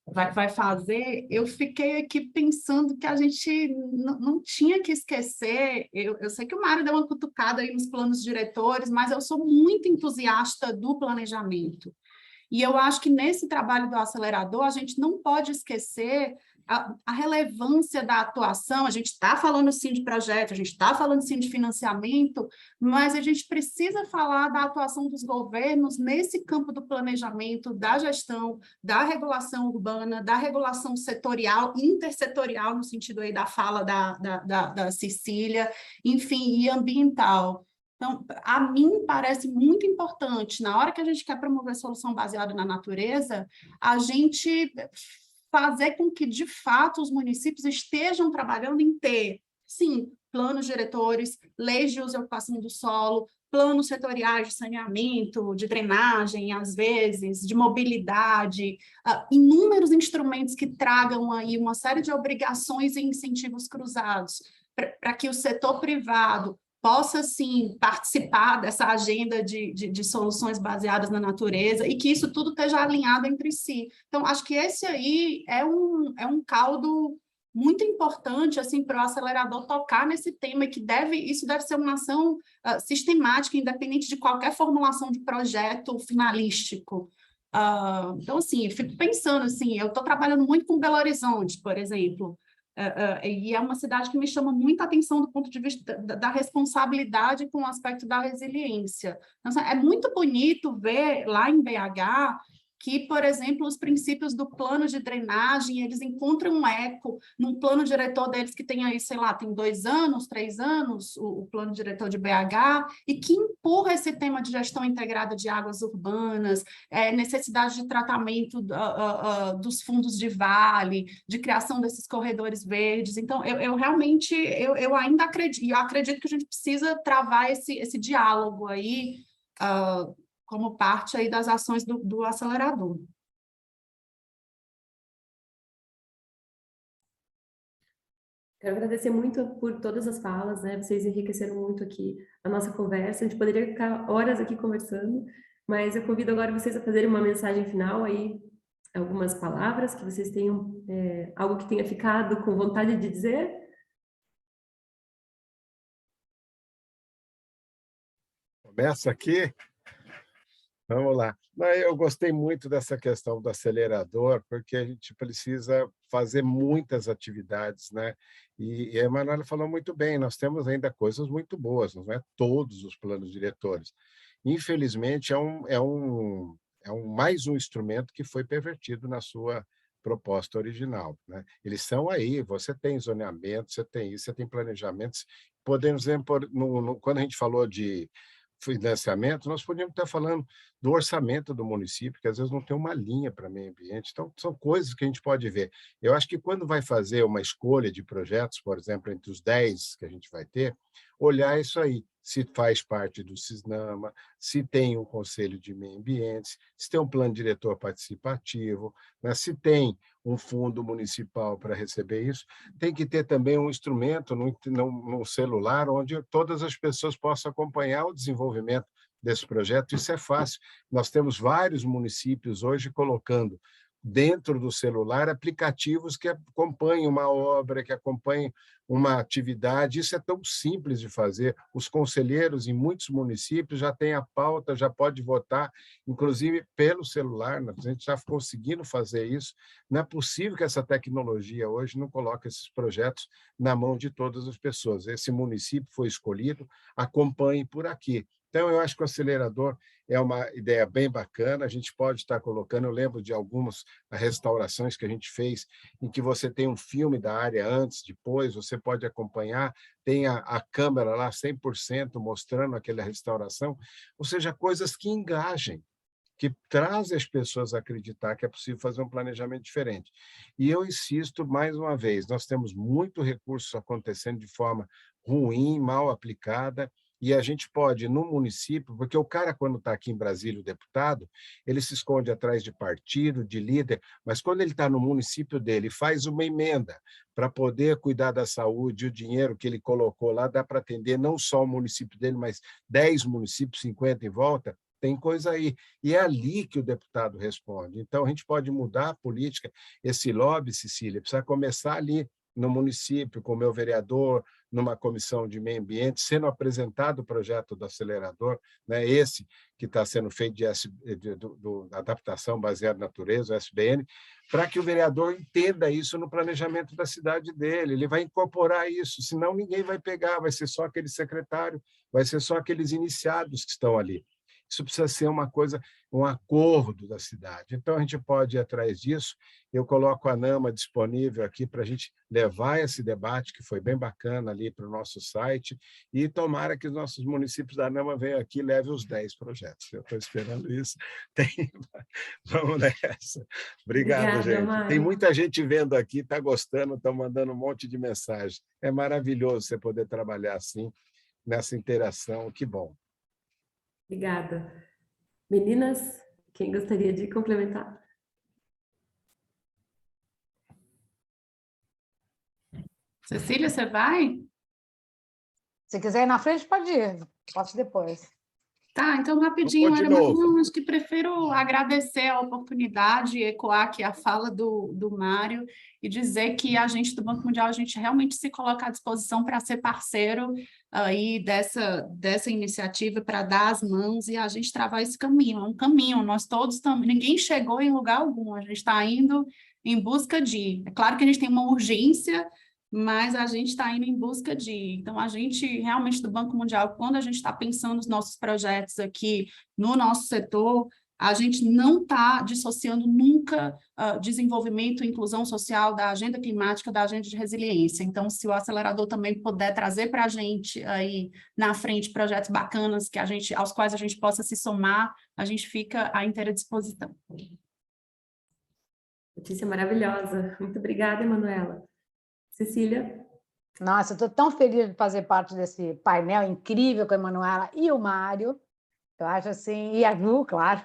vai fazer. Eu fiquei aqui pensando que a gente não tinha que esquecer. Eu sei que o Mário deu uma cutucada aí nos planos diretores, mas eu sou muito entusiasta do planejamento. E eu acho que nesse trabalho do acelerador, a gente não pode esquecer a relevância da atuação. A gente está falando sim de projeto, a gente está falando sim de financiamento, mas a gente precisa falar da atuação dos governos nesse campo do planejamento, da gestão, da regulação urbana, da regulação setorial, intersetorial, no sentido aí da fala da Cecília, enfim, e ambiental. Então, a mim parece muito importante, na hora que a gente quer promover solução baseada na natureza, a gente fazer com que, de fato, os municípios estejam trabalhando em ter, sim, planos diretores, leis de uso e ocupação do solo, planos setoriais de saneamento, de drenagem, às vezes, de mobilidade, inúmeros instrumentos que tragam aí uma série de obrigações e incentivos cruzados, para que o setor privado possa, sim, participar dessa agenda de soluções baseadas na natureza e que isso tudo esteja alinhado entre si. Então, acho que esse aí é um caldo muito importante assim, para o acelerador tocar nesse tema e que isso deve ser uma ação sistemática, independente de qualquer formulação de projeto finalístico. Então, assim, eu fico pensando, assim, eu estou trabalhando muito com Belo Horizonte, por exemplo, e é uma cidade que me chama muita atenção do ponto de vista da responsabilidade com o aspecto da resiliência. Então, é muito bonito ver lá em BH que, por exemplo, os princípios do plano de drenagem, eles encontram um eco num plano diretor deles que tem aí, sei lá, tem 2 anos, 3 anos, o plano diretor de BH, e que empurra esse tema de gestão integrada de águas urbanas, necessidade de tratamento dos fundos de vale, de criação desses corredores verdes. Então, eu realmente, eu ainda acredito que a gente precisa travar esse diálogo aí, como parte aí das ações do acelerador.
Quero agradecer muito por todas as falas, né? Vocês enriqueceram muito aqui a nossa conversa. A gente poderia ficar horas aqui conversando, mas eu convido agora vocês a fazerem uma mensagem final aí, algumas palavras que vocês tenham, algo que tenha ficado com vontade de dizer.
Começa aqui. Vamos lá. Eu gostei muito dessa questão do acelerador, porque a gente precisa fazer muitas atividades, né? E a Emanuela falou muito bem, nós temos ainda coisas muito boas, não é todos os planos diretores. Infelizmente, mais um instrumento que foi pervertido na sua proposta original, né? Eles são aí, você tem zoneamento, você tem isso, você tem planejamentos. Podemos ver, quando a gente falou de financiamento, nós podíamos estar falando do orçamento do município, que às vezes não tem uma linha para meio ambiente. Então, são coisas que a gente pode ver. Eu acho que quando vai fazer uma escolha de projetos, por exemplo, entre os 10 que a gente vai ter, olhar isso aí. se faz parte do Cisnama, se tem um conselho de meio ambiente, se tem um plano diretor participativo, né? Se tem um fundo municipal para receber isso, tem que ter também um instrumento no celular onde todas as pessoas possam acompanhar o desenvolvimento desse projeto. Isso é fácil. Nós temos vários municípios hoje colocando dentro do celular aplicativos que acompanhem uma obra, que acompanhem uma atividade. Isso é tão simples de fazer. Os conselheiros em muitos municípios já têm a pauta, já pode votar, inclusive pelo celular. A gente já conseguindo fazer isso. Não é possível que essa tecnologia hoje não coloque esses projetos na mão de todas as pessoas. Esse município foi escolhido, acompanhe por aqui. Então, eu acho que o acelerador é uma ideia bem bacana, a gente pode estar colocando, eu lembro de algumas restaurações que a gente fez, em que você tem um filme da área antes, depois, você pode acompanhar, tem a câmera lá 100% mostrando aquela restauração, ou seja, coisas que engajem, que trazem as pessoas a acreditar que é possível fazer um planejamento diferente. E eu insisto mais uma vez, nós temos muito recurso acontecendo de forma ruim, mal aplicada, e a gente pode, no município, porque o cara, quando está aqui em Brasília, o deputado, ele se esconde atrás de partido, de líder, mas quando ele está no município dele, faz uma emenda para poder cuidar da saúde, o dinheiro que ele colocou lá dá para atender não só o município dele, mas 10 municípios, 50 em volta, tem coisa aí. E é ali que o deputado responde. Então, a gente pode mudar a política. Esse lobby, Cecília, precisa começar ali no município, com o meu vereador, numa comissão de meio ambiente, sendo apresentado o projeto do acelerador, né, esse que está sendo feito de adaptação baseada na natureza, o SBN, para que o vereador entenda isso no planejamento da cidade dele. Ele vai incorporar isso, senão ninguém vai pegar, vai ser só aquele secretário, vai ser só aqueles iniciados que estão ali. Isso precisa ser uma coisa, um acordo da cidade. Então, a gente pode ir atrás disso. Eu coloco a NAMA disponível aqui para a gente levar esse debate, que foi bem bacana, ali para o nosso site, e tomara que os nossos municípios da NAMA venham aqui e levem os 10 projetos. Eu estou esperando isso. Vamos nessa. Obrigado,
Obrigada,
gente.
Mário.
Tem muita gente vendo aqui, está gostando, estão mandando um monte de mensagem. É maravilhoso você poder trabalhar assim, nessa interação. Que bom.
Obrigada. Meninas, quem gostaria de complementar?
Cecília, você vai?
Se quiser ir na frente, pode ir. Posso depois.
Tá, então rapidinho,
Vou de
era, mas
novo.
não, acho que prefiro agradecer a oportunidade, ecoar aqui a fala do Mário e dizer que a gente do Banco Mundial, a gente realmente se coloca à disposição para ser parceiro aí dessa iniciativa, para dar as mãos e a gente travar esse caminho, é um caminho, nós todos estamos, ninguém chegou em lugar algum, a gente está indo em busca de, é claro que a gente tem uma urgência, mas a gente está indo em busca de... Então, a gente, realmente, do Banco Mundial, quando a gente está pensando nos nossos projetos aqui, no nosso setor, a gente não está dissociando nunca desenvolvimento e inclusão social da agenda climática, da agenda de resiliência. Então, se o acelerador também puder trazer para a gente aí na frente projetos bacanas que aos quais a gente possa se somar, a gente fica à inteira disposição.
Notícia maravilhosa. Muito obrigada, Emanuela. Cecília?
Nossa, eu estou tão feliz de fazer parte desse painel incrível com a Emanuela e o Mário. Eu acho assim, e a Ju, claro.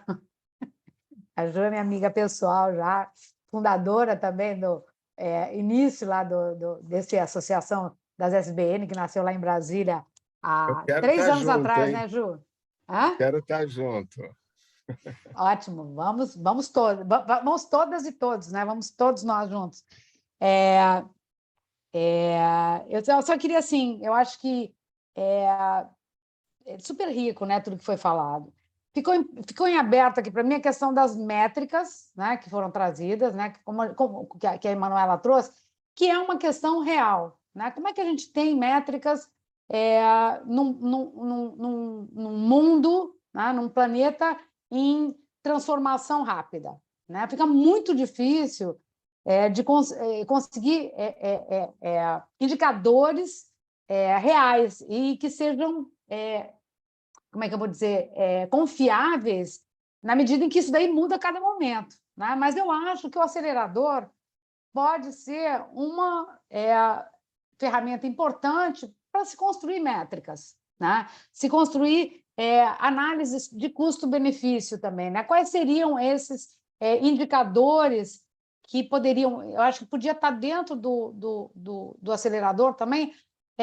A Ju é minha amiga pessoal já, fundadora também do início lá dessa associação das SBN, que nasceu lá em Brasília há 3 anos
junto,
atrás,
hein?
né, Ju? Hã?
Quero estar junto.
Ótimo, vamos todas e todos, né? Vamos todos nós juntos. Eu só queria, assim, eu acho que é super rico, né, tudo que foi falado. Ficou em aberto aqui para mim a questão das métricas, né, que foram trazidas, né, que a Emanuela trouxe, que é uma questão real, né? Como é que a gente tem métricas num mundo, né, num planeta em transformação rápida, né? Fica muito difícil de conseguir indicadores reais e que sejam, como é que eu vou dizer, confiáveis, na medida em que isso daí muda a cada momento, né? Mas eu acho que o acelerador pode ser uma ferramenta importante para se construir métricas, né? Se construir análises de custo-benefício também, né? Quais seriam esses indicadores que poderiam, eu acho que podia estar dentro do acelerador também,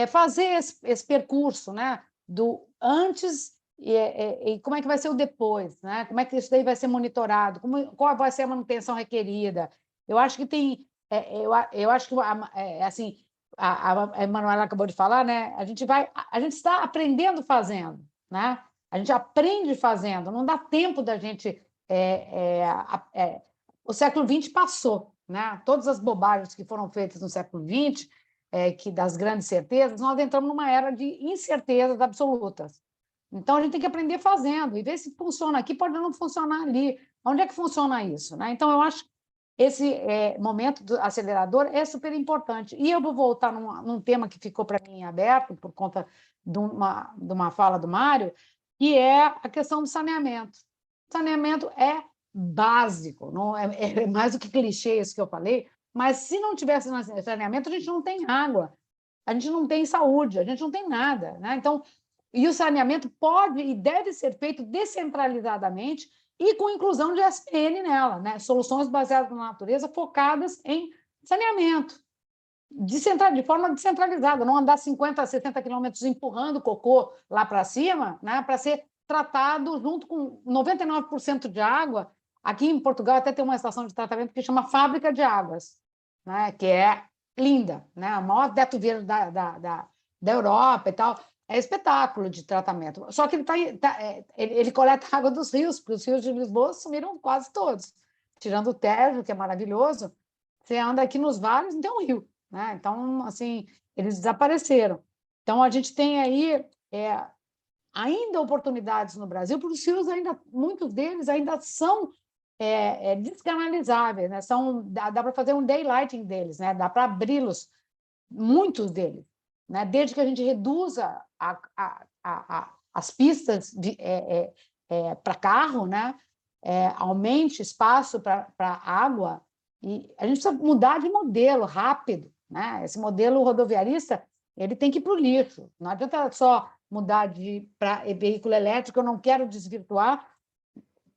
fazer esse percurso, né? Do antes e como é que vai ser o depois, né? Como é que isso daí vai ser monitorado, qual vai ser a manutenção requerida. Eu acho que tem, eu acho que assim, a Emanuela acabou de falar, né? A gente está aprendendo fazendo, né? A gente aprende fazendo, não dá tempo da gente. O século XX passou, né? Todas as bobagens que foram feitas no século XX, que das grandes certezas, nós entramos numa era de incertezas absolutas. Então, a gente tem que aprender fazendo e ver se funciona aqui, pode não funcionar ali. Onde é que funciona isso, né? Então, eu acho que esse momento do acelerador é super importante. E eu vou voltar num tema que ficou para mim aberto, por conta de uma fala do Mário, que é a questão do saneamento. Saneamento é básico, não é mais do que clichê isso que eu falei, mas se não tivesse saneamento, a gente não tem água, a gente não tem saúde, a gente não tem nada, né? Então, e o saneamento pode e deve ser feito descentralizadamente e com inclusão de SPN nela, né? Soluções baseadas na natureza focadas em saneamento, de forma descentralizada, não andar 50 a 70 quilômetros empurrando cocô lá para cima, né? Para ser tratado junto com 99% de água. Aqui em Portugal até tem uma estação de tratamento que chama Fábrica de Águas, né? Que é linda, né? O maior teto verde da Europa e tal. É espetáculo de tratamento. Só que ele coleta água dos rios, porque os rios de Lisboa sumiram quase todos. Tirando o Tejo, que é maravilhoso, você anda aqui nos vales, não tem um rio, né? Então, assim, eles desapareceram. Então, a gente tem aí ainda oportunidades no Brasil, porque os rios ainda, muitos deles ainda são descanalizáveis, né? Dá para fazer um daylighting deles, né? Dá para abri-los, muitos deles, né? Desde que a gente reduza as pistas para carro, né? Aumente espaço para água, e a gente precisa mudar de modelo rápido, né? Esse modelo rodoviarista ele tem que ir para o lixo, não adianta só mudar para veículo elétrico. Eu não quero desvirtuar,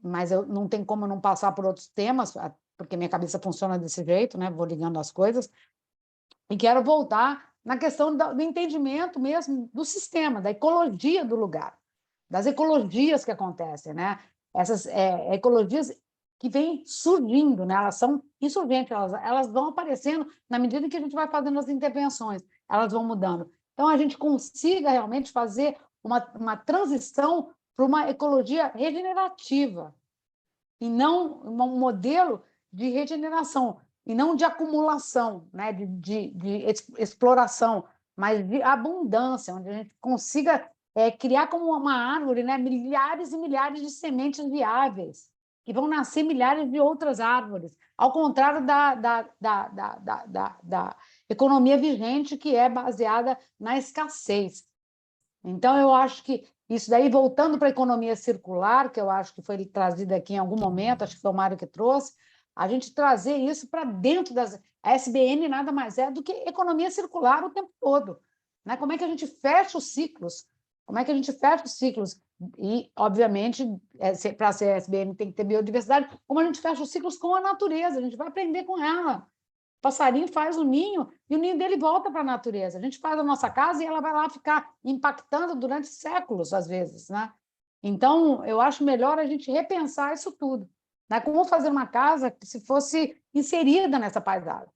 mas eu não tem como não passar por outros temas, porque minha cabeça funciona desse jeito, né? Vou ligando as coisas, e quero voltar na questão do entendimento mesmo do sistema, da ecologia do lugar, das ecologias que acontecem, né? Essas ecologias que vêm surgindo, né? Elas são insurgentes, elas vão aparecendo na medida que a gente vai fazendo as intervenções, elas vão mudando. Então, a gente consiga realmente fazer uma transição para uma ecologia regenerativa, e não um modelo de regeneração, e não de acumulação, né? de exploração, mas de abundância, onde a gente consiga criar como uma árvore, né? Milhares e milhares de sementes viáveis, que vão nascer milhares de outras árvores, ao contrário da economia vigente, que é baseada na escassez. Então, eu acho que isso daí, voltando para a economia circular, que eu acho que foi trazida aqui em algum momento, acho que foi o Mário que trouxe, a gente trazer isso para dentro das... A SBN nada mais é do que economia circular o tempo todo, né? Como é que a gente fecha os ciclos? Como é que a gente fecha os ciclos? E, obviamente, para ser SBN tem que ter biodiversidade. Como a gente fecha os ciclos com a natureza? A gente vai aprender com ela. O passarinho faz o ninho e o ninho dele volta para a natureza. A gente faz a nossa casa e ela vai lá ficar impactando durante séculos, às vezes, né? Então, eu acho melhor a gente repensar isso tudo, né? Como fazer uma casa que se fosse inserida nessa paisagem?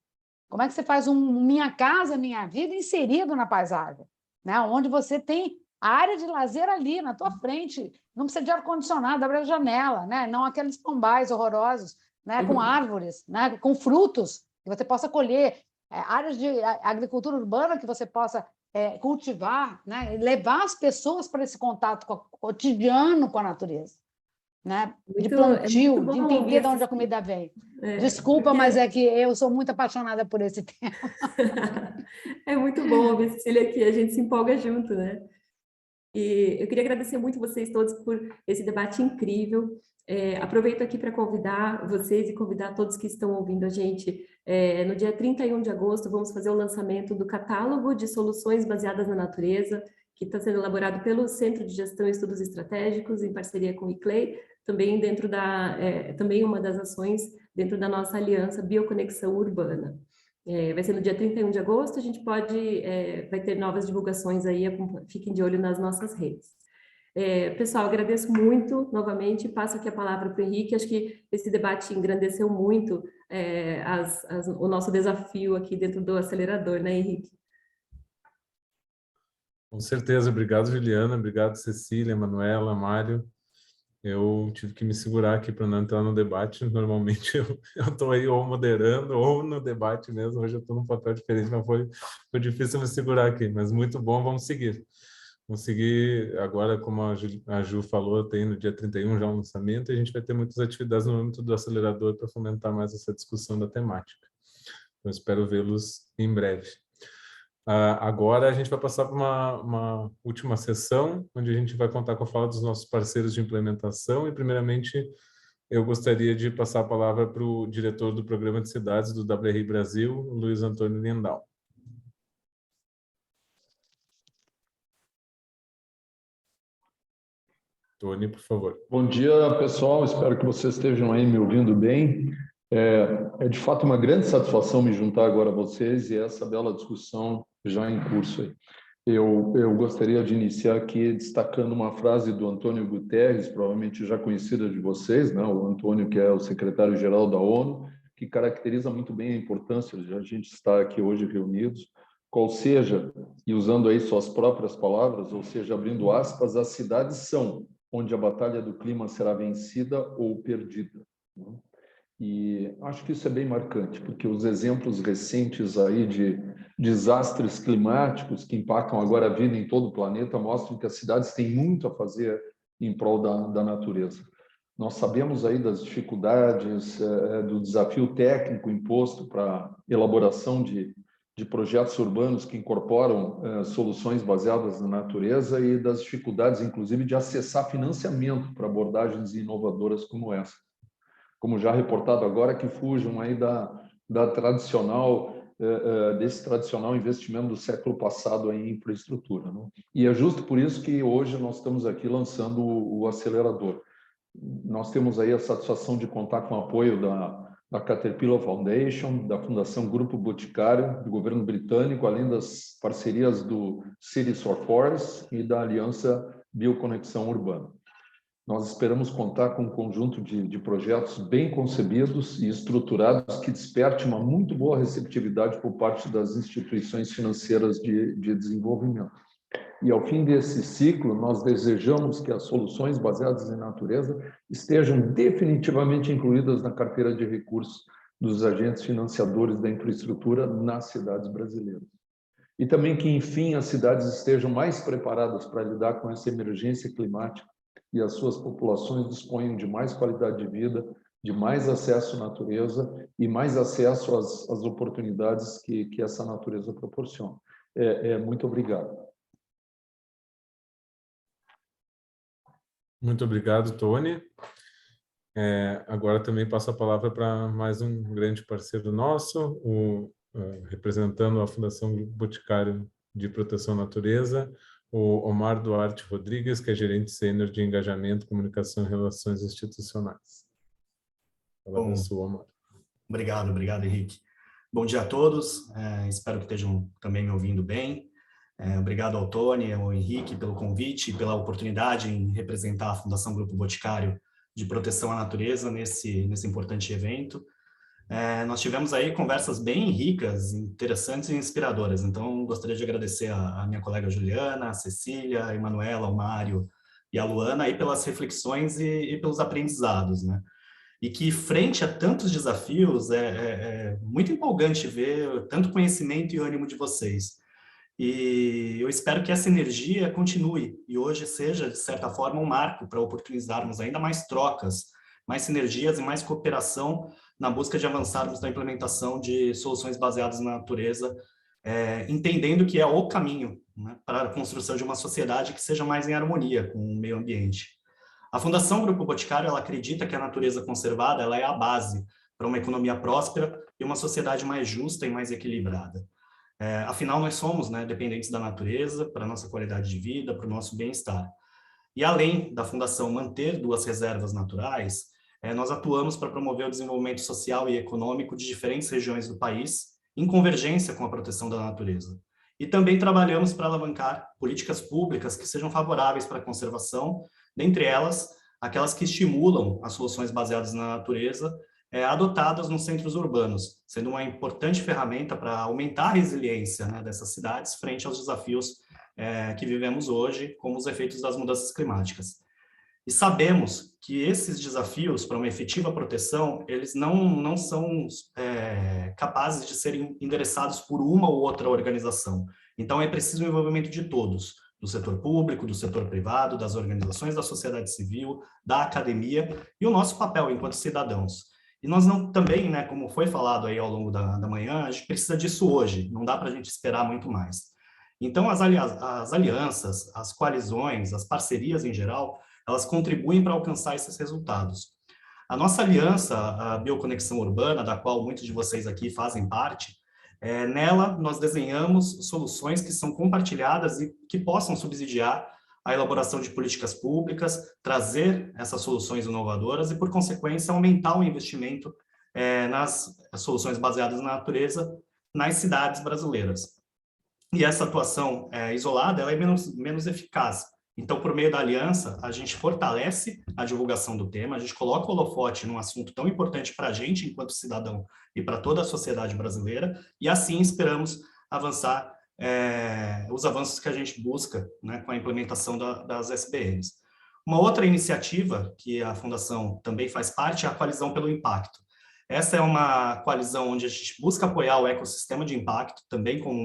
Como é que você faz Minha Casa, Minha Vida inserido na paisagem, né? Onde você tem a área de lazer ali na tua frente, não precisa de ar-condicionado, abre a janela, né? Não aqueles pombais horrorosos, né? Com árvores, né? Com frutos que você possa colher, áreas de agricultura urbana que você possa cultivar, né? E levar as pessoas para esse contato cotidiano com a natureza, né? De plantio, de entender de onde a comida vem. Desculpa, porque... mas é que eu sou muito apaixonada por esse tema.
É muito bom ouvir, Cecília, que a gente se empolga junto, né? E eu queria agradecer muito vocês todos por esse debate incrível. Aproveito aqui para convidar vocês e convidar todos que estão ouvindo a gente. No dia 31 de agosto, vamos fazer o lançamento do catálogo de soluções baseadas na natureza, que está sendo elaborado pelo Centro de Gestão e Estudos Estratégicos, em parceria com o ICLEI, também dentro também uma das ações dentro da nossa aliança Bioconexão Urbana. Vai ser no dia 31 de agosto, a gente vai ter novas divulgações aí, fiquem de olho nas nossas redes. Pessoal, agradeço muito novamente, passo aqui a palavra para o Henrique, acho que esse debate engrandeceu muito o nosso desafio aqui dentro do acelerador, né, Henrique?
Com certeza, obrigado, Juliana, obrigado, Cecília, Manuela, Mário. Eu tive que me segurar aqui para não entrar no debate. Normalmente eu estou aí ou moderando ou no debate mesmo. Hoje eu estou num papel diferente, mas foi difícil me segurar aqui. Mas muito bom, vamos seguir. Vamos seguir agora, como a Ju falou, tem no dia 31 já um lançamento, e a gente vai ter muitas atividades no âmbito do acelerador para fomentar mais essa discussão da temática. Então, espero vê-los em breve. Agora a gente vai passar para uma última sessão, onde a gente vai contar com a fala dos nossos parceiros de implementação, e primeiramente eu gostaria de passar a palavra para o diretor do Programa de Cidades do WRI Brasil, Luiz Antônio Lindau. Tony, por favor.
Bom dia, pessoal. Espero que vocês estejam aí me ouvindo bem. É de fato uma grande satisfação me juntar agora a vocês e essa bela discussão já em curso aí. Eu gostaria de iniciar aqui destacando uma frase do Antônio Guterres, provavelmente já conhecida de vocês, né? O Antônio, que é o secretário-geral da ONU, que caracteriza muito bem a importância de a gente estar aqui hoje reunidos, qual seja, e usando aí suas próprias palavras, ou seja, abrindo aspas, as cidades são onde a batalha do clima será vencida ou perdida. E acho que isso é bem marcante, porque os exemplos recentes aí de desastres climáticos que impactam agora a vida em todo o planeta mostram que as cidades têm muito a fazer em prol da natureza. Nós sabemos aí das dificuldades, do desafio técnico imposto para a elaboração de projetos urbanos que incorporam soluções baseadas na natureza e das dificuldades, inclusive, de acessar financiamento para abordagens inovadoras como essa. Como já reportado agora, que fujam aí desse tradicional investimento do século passado em infraestrutura, né? E é justo por isso que hoje nós estamos aqui lançando o acelerador. Nós temos aí a satisfação de contar com o apoio da Caterpillar Foundation, da Fundação Grupo Boticário, do governo britânico, além das parcerias do Cities for Forests e da Aliança Bioconexão Urbana. Nós esperamos contar com um conjunto de projetos bem concebidos e estruturados que desperte uma muito boa receptividade por parte das instituições financeiras de desenvolvimento. E, ao fim desse ciclo, nós desejamos que as soluções baseadas em natureza estejam definitivamente incluídas na carteira de recursos dos agentes financiadores da infraestrutura nas cidades brasileiras. E também que, enfim, as cidades estejam mais preparadas para lidar com essa emergência climática e as suas populações disponham de mais qualidade de vida, de mais acesso à natureza e mais acesso às oportunidades que essa natureza proporciona. Muito obrigado.
Muito obrigado, Tony. Agora também passo a palavra para mais um grande parceiro nosso, representando a Fundação Boticário de Proteção à Natureza, o Omar Duarte Rodrigues, que é gerente sênior de engajamento, comunicação e relações institucionais. Palavra é sua, Omar.
Obrigado, Henrique. Bom dia a todos, espero que estejam também me ouvindo bem. Obrigado ao Tony, ao Henrique pelo convite e pela oportunidade em representar a Fundação Grupo Boticário de Proteção à Natureza nesse importante evento. Nós tivemos aí conversas bem ricas, interessantes e inspiradoras, então gostaria de agradecer a minha colega Juliana, a Cecília, a Emanuela, o Mário e a Luana aí pelas reflexões e pelos aprendizados, né? E que, frente a tantos desafios, é muito empolgante ver tanto conhecimento e ânimo de vocês. E eu espero que essa energia continue e hoje seja, de certa forma, um marco para oportunizarmos ainda mais trocas, mais sinergias e mais cooperação na busca de avançarmos na implementação de soluções baseadas na natureza, entendendo que é o caminho, né, para a construção de uma sociedade que seja mais em harmonia com o meio ambiente. A Fundação Grupo Boticário, ela acredita que a natureza conservada ela é a base para uma economia próspera e uma sociedade mais justa e mais equilibrada. Afinal, nós somos, né, dependentes da natureza para a nossa qualidade de vida, para o nosso bem-estar. E além da Fundação manter 2 reservas naturais, nós atuamos para promover o desenvolvimento social e econômico de diferentes regiões do país, em convergência com a proteção da natureza. E também trabalhamos para alavancar políticas públicas que sejam favoráveis para a conservação, dentre elas, aquelas que estimulam as soluções baseadas na natureza, adotadas nos centros urbanos, sendo uma importante ferramenta para aumentar a resiliência, né, dessas cidades frente aos desafios que vivemos hoje, como os efeitos das mudanças climáticas. E sabemos que esses desafios para uma efetiva proteção, eles não são capazes de serem endereçados por uma ou outra organização. Então, é preciso o envolvimento de todos, do setor público, do setor privado, das organizações da sociedade civil, da academia, e o nosso papel enquanto cidadãos. E nós também, né, como foi falado aí ao longo da manhã, a gente precisa disso hoje, não dá para a gente esperar muito mais. Então, as alianças, as coalizões, as parcerias em geral, elas contribuem para alcançar esses resultados. A nossa aliança, a Bioconexão Urbana, da qual muitos de vocês aqui fazem parte, nela nós desenhamos soluções que são compartilhadas e que possam subsidiar a elaboração de políticas públicas, trazer essas soluções inovadoras e, por consequência, aumentar o investimento nas soluções baseadas na natureza nas cidades brasileiras. E essa atuação isolada ela é menos eficaz. Então, por meio da aliança, a gente fortalece a divulgação do tema, a gente coloca o holofote num assunto tão importante para a gente, enquanto cidadão, e para toda a sociedade brasileira, e assim esperamos avançar os avanços que a gente busca, né, com a implementação das SBMs. Uma outra iniciativa que a Fundação também faz parte é a Coalizão pelo Impacto. Essa é uma coalizão onde a gente busca apoiar o ecossistema de impacto, também como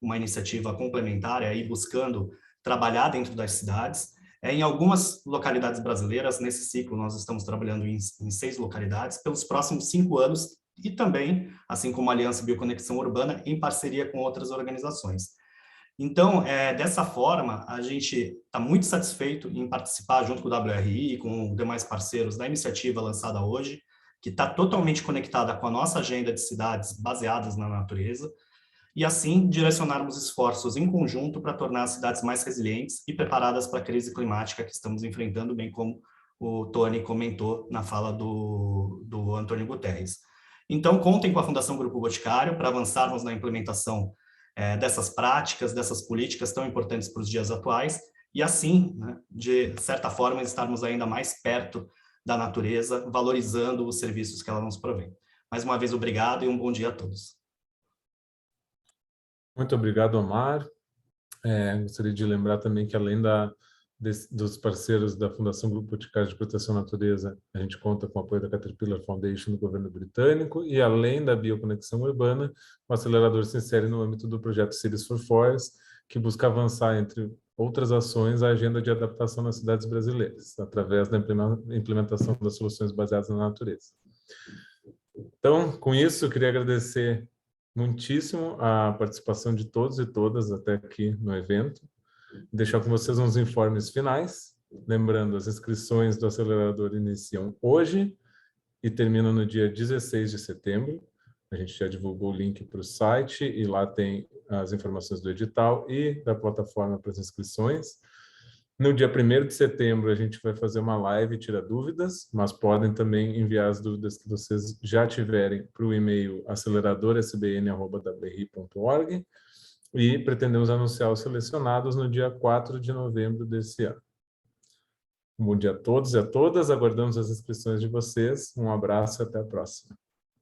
uma iniciativa complementar, aí buscando trabalhar dentro das cidades. Em algumas localidades brasileiras, nesse ciclo, nós estamos trabalhando em 6 localidades, pelos próximos 5 anos, e também, assim como a Aliança Bioconexão Urbana, em parceria com outras organizações. Então, dessa forma, a gente está muito satisfeito em participar junto com o WRI e com demais parceiros da iniciativa lançada hoje, que está totalmente conectada com a nossa agenda de cidades baseadas na natureza, e assim direcionarmos esforços em conjunto para tornar as cidades mais resilientes e preparadas para a crise climática que estamos enfrentando, bem como o Tony comentou na fala do Antônio Guterres. Então, contem com a Fundação Grupo Boticário para avançarmos na implementação dessas práticas, dessas políticas tão importantes para os dias atuais, e assim, né, de certa forma, estarmos ainda mais perto da natureza, valorizando os serviços que ela nos provém. Mais uma vez, obrigado e um bom dia a todos.
Muito obrigado, Omar. Gostaria de lembrar também que, além dos parceiros da Fundação Grupo Boticário de Proteção à Natureza, a gente conta com o apoio da Caterpillar Foundation do governo britânico e, além da Bioconexão Urbana, o acelerador se insere no âmbito do projeto Cities for Forests, que busca avançar, entre outras ações, a agenda de adaptação nas cidades brasileiras, através da implementação das soluções baseadas na natureza. Então, com isso, eu queria agradecer muitíssimo a participação de todos e todas até aqui no evento. Deixar com vocês uns informes finais. Lembrando, as inscrições do acelerador iniciam hoje e terminam no dia 16 de setembro. A gente já divulgou o link para o site e lá tem as informações do edital e da plataforma para as inscrições. No dia 1º de setembro, a gente vai fazer uma live e tirar dúvidas, mas podem também enviar as dúvidas que vocês já tiverem para o e-mail acelerador.sbn@wri.org e pretendemos anunciar os selecionados no dia 4 de novembro desse ano. Um bom dia a todos e a todas, aguardamos as inscrições de vocês. Um abraço e até a próxima.